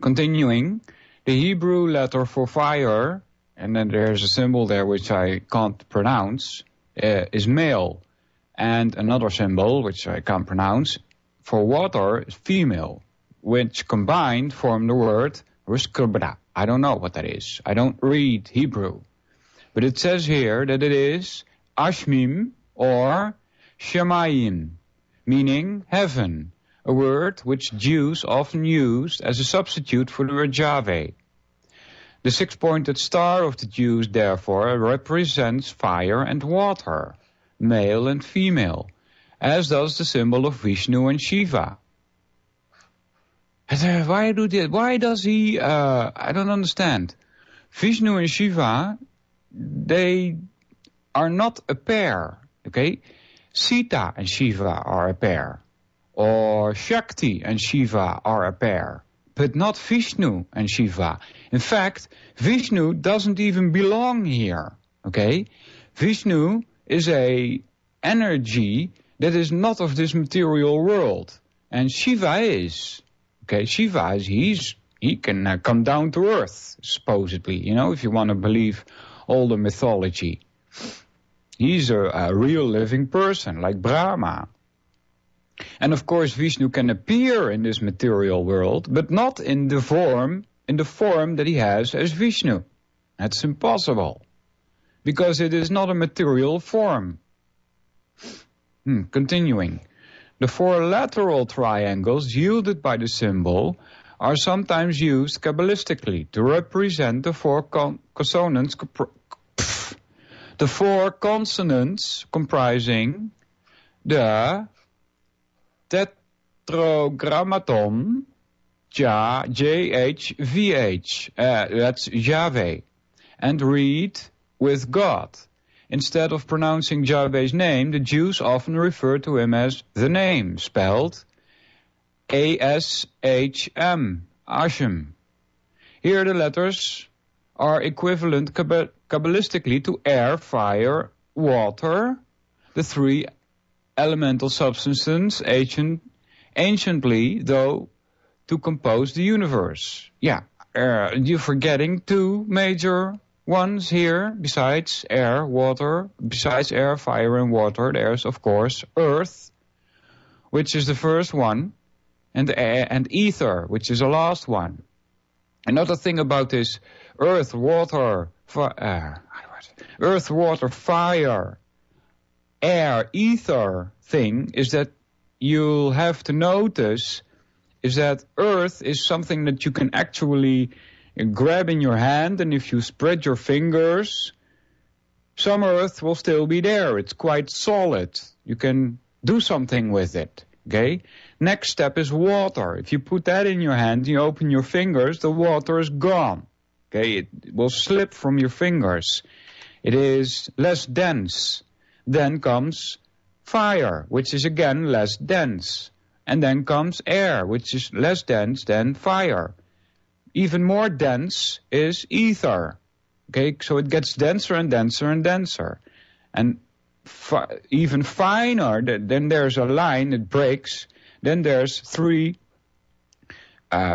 [SPEAKER 1] Continuing, the Hebrew letter for fire, and then there's a symbol there which I can't pronounce, is male. And another symbol, which I can't pronounce, for water is female, which combined form the word Ruskabra. I don't know what that is. I don't read Hebrew. But it says here that it is Ashmim or Shamayim, meaning heaven, a word which Jews often used as a substitute for the word Yahweh. The 6-pointed star of the Jews, therefore, represents fire and water, male and female, as does the symbol of Vishnu and Shiva. Why does he, I don't understand. Vishnu and Shiva, they are not a pair, okay? Sita and Shiva are a pair, or Shakti and Shiva are a pair, but not Vishnu and Shiva. In fact, Vishnu doesn't even belong here, okay? Vishnu is a energy that is not of this material world, and Shiva is, okay? Shiva is, he can come down to earth, supposedly, you know, if you want to believe all the mythology. He's a real living person, like Brahma. And of course, Vishnu can appear in this material world, but not in the form that he has as Vishnu. That's impossible, because it is not a material form. Continuing. The 4 lateral triangles yielded by the symbol are sometimes used Kabbalistically to represent the 4 consonants comprising the tetragrammaton JHVH, that's Yahweh, and read with God. Instead of pronouncing Yahweh's name, the Jews often refer to him as the name, spelled ASHM, Hashem. Here the letters are equivalent Kabbalistically to air, fire, water, the 3 elemental substances anciently, though, to compose the universe. Yeah, you're forgetting 2 major ones here, besides air, water, besides air, fire, and water. There's, of course, earth, which is the first one, and ether, which is the last one. Another thing about this earth, water, fire, air, ether thing is that you'll have to notice is that earth is something that you can actually grab in your hand, and if you spread your fingers, some earth will still be there. It's quite solid. You can do something with it, okay? Next step is water. If you put that in your hand, you open your fingers, the water is gone, okay? It will slip from your fingers. It is less dense. Then comes fire, which is again less dense. And then comes air, which is less dense than fire. Even more dense is ether. Okay, so it gets denser and denser and denser. And even finer, then there's a line, it breaks. Then there's 3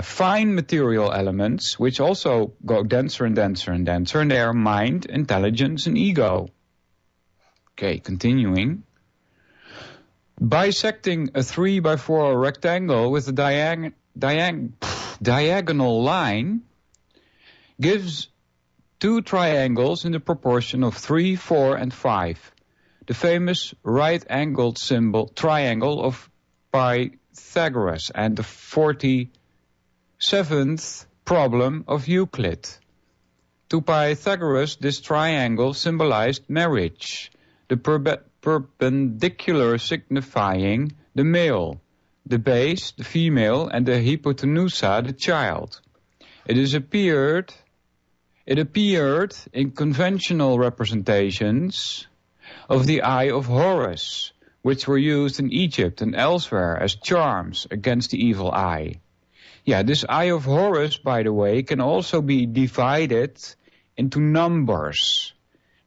[SPEAKER 1] fine material elements, which also go denser and denser and denser. And they are mind, intelligence, and ego. Okay, continuing. Bisecting a 3x4 rectangle with a diagonal line gives two triangles in the proportion of 3, 4, and 5. The famous right-angled triangle of Pythagoras and the 47th problem of Euclid. To Pythagoras, this triangle symbolized marriage, the perpendicular signifying the male, the base, the female, and the hypotenusa, the child. It appeared in conventional representations of the eye of Horus, which were used in Egypt and elsewhere as charms against the evil eye. Yeah, this eye of Horus, by the way, can also be divided into numbers.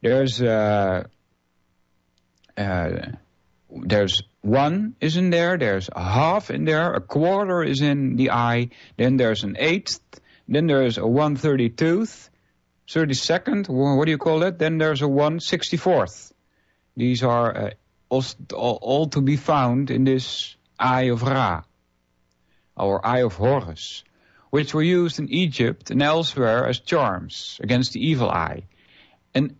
[SPEAKER 1] There's 1 is in there, there's a half in there, a quarter is in the eye, then there's an eighth, then there's a 1/32th, 32nd, what do you call it? Then there's a 1/64th. These are all to be found in this eye of Ra, or eye of Horus, which were used in Egypt and elsewhere as charms against the evil eye. An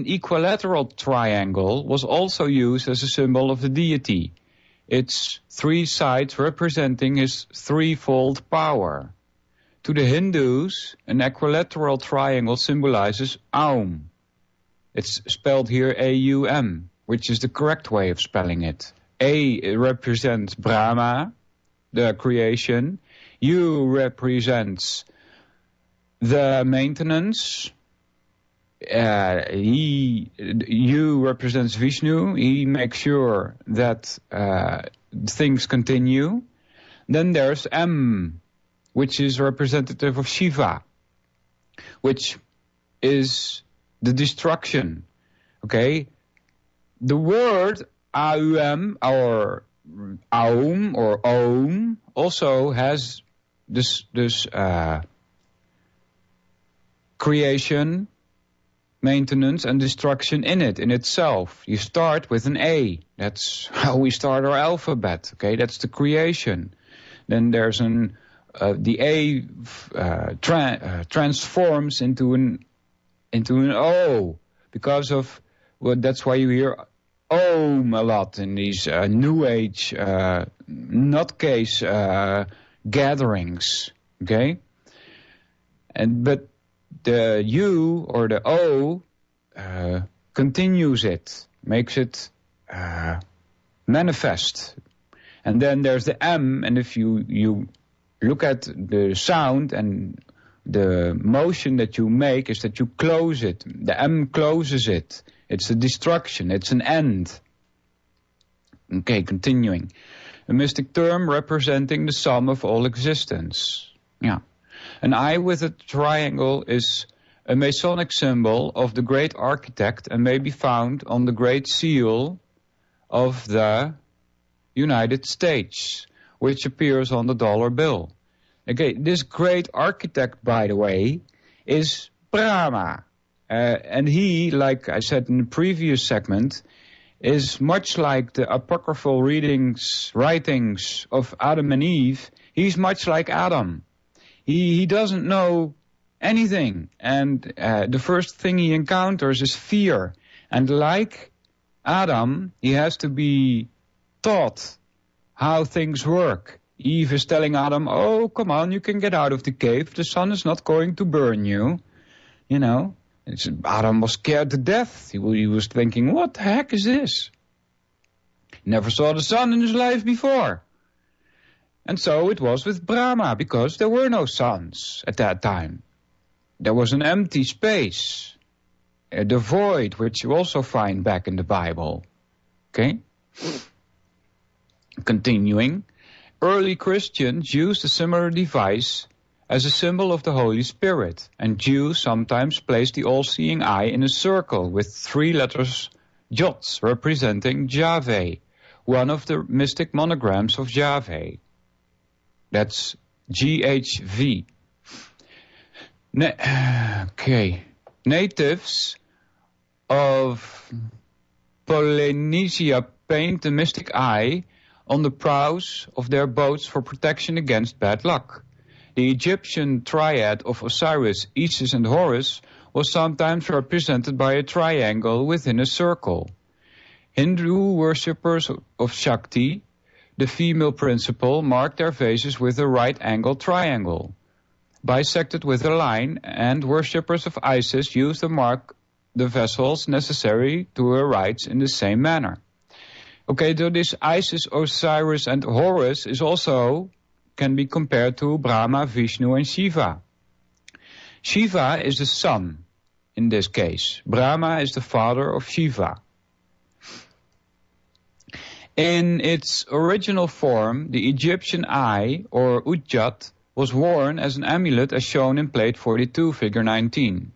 [SPEAKER 1] equilateral triangle was also used as a symbol of the deity, its 3 sides representing his threefold power. To the Hindus, an equilateral triangle symbolizes Aum. It's spelled here A-U-M, which is the correct way of spelling it. A represents Brahma, the creation. U represents the maintenance. U represents Vishnu. He makes sure that things continue. Then there's M, which is representative of Shiva, which is the destruction. Okay? The word Aum or Aum or Om also has this creation, maintenance, and destruction in itself. You start with an A. That's how we start our alphabet. Okay, that's the creation. Then there's the A transforms into an O because of that's why you hear Om a lot in these New Age nutcase gatherings. Okay, but the U or the O continues it, makes it manifest. And then there's the M, and if you look at the sound and the motion that you make is that you close it. The M closes it. It's a destruction. It's an end. Okay, continuing. A mystic term representing the sum of all existence. Yeah. An eye with a triangle is a Masonic symbol of the great architect and may be found on the Great Seal of the United States, which appears on the dollar bill. Okay, this great architect, by the way, is Brahma. And he, like I said in the previous segment, is much like the apocryphal writings of Adam and Eve. He's much like Adam. He doesn't know anything. And the first thing he encounters is fear. And like Adam, he has to be taught how things work. Eve is telling Adam, oh, come on, you can get out of the cave. The sun is not going to burn you. You know, Adam was scared to death. He was thinking, what the heck is this? Never saw the sun in his life before. And so it was with Brahma, because there were no suns at that time. There was an empty space, the void, which you also find back in the Bible. Okay? Continuing, early Christians used a similar device as a symbol of the Holy Spirit, and Jews sometimes placed the all-seeing eye in a circle with 3 letters jots representing Yahweh, one of the mystic monograms of Yahweh. That's GHV. Okay. Natives of Polynesia paint the mystic eye on the prows of their boats for protection against bad luck. The Egyptian triad of Osiris, Isis and Horus was sometimes represented by a triangle within a circle. Hindu worshippers of Shakti, the female principle, marked their vases with a right-angled triangle, bisected with a line, and worshippers of Isis used to mark the vessels necessary to her rites in the same manner. Okay, so this Isis, Osiris and Horus is also can be compared to Brahma, Vishnu and Shiva. Shiva is the sun in this case. Brahma is the father of Shiva. In its original form, the Egyptian eye, or Ujjat, was worn as an amulet as shown in plate 42, figure 19.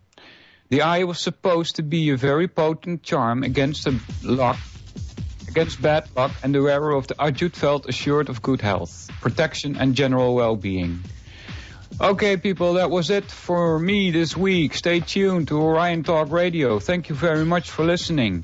[SPEAKER 1] The eye was supposed to be a very potent charm against bad luck, and the wearer of the Ajut felt assured of good health, protection and general well-being. Okay, people, that was it for me this week. Stay tuned to Orion Talk Radio. Thank you very much for listening.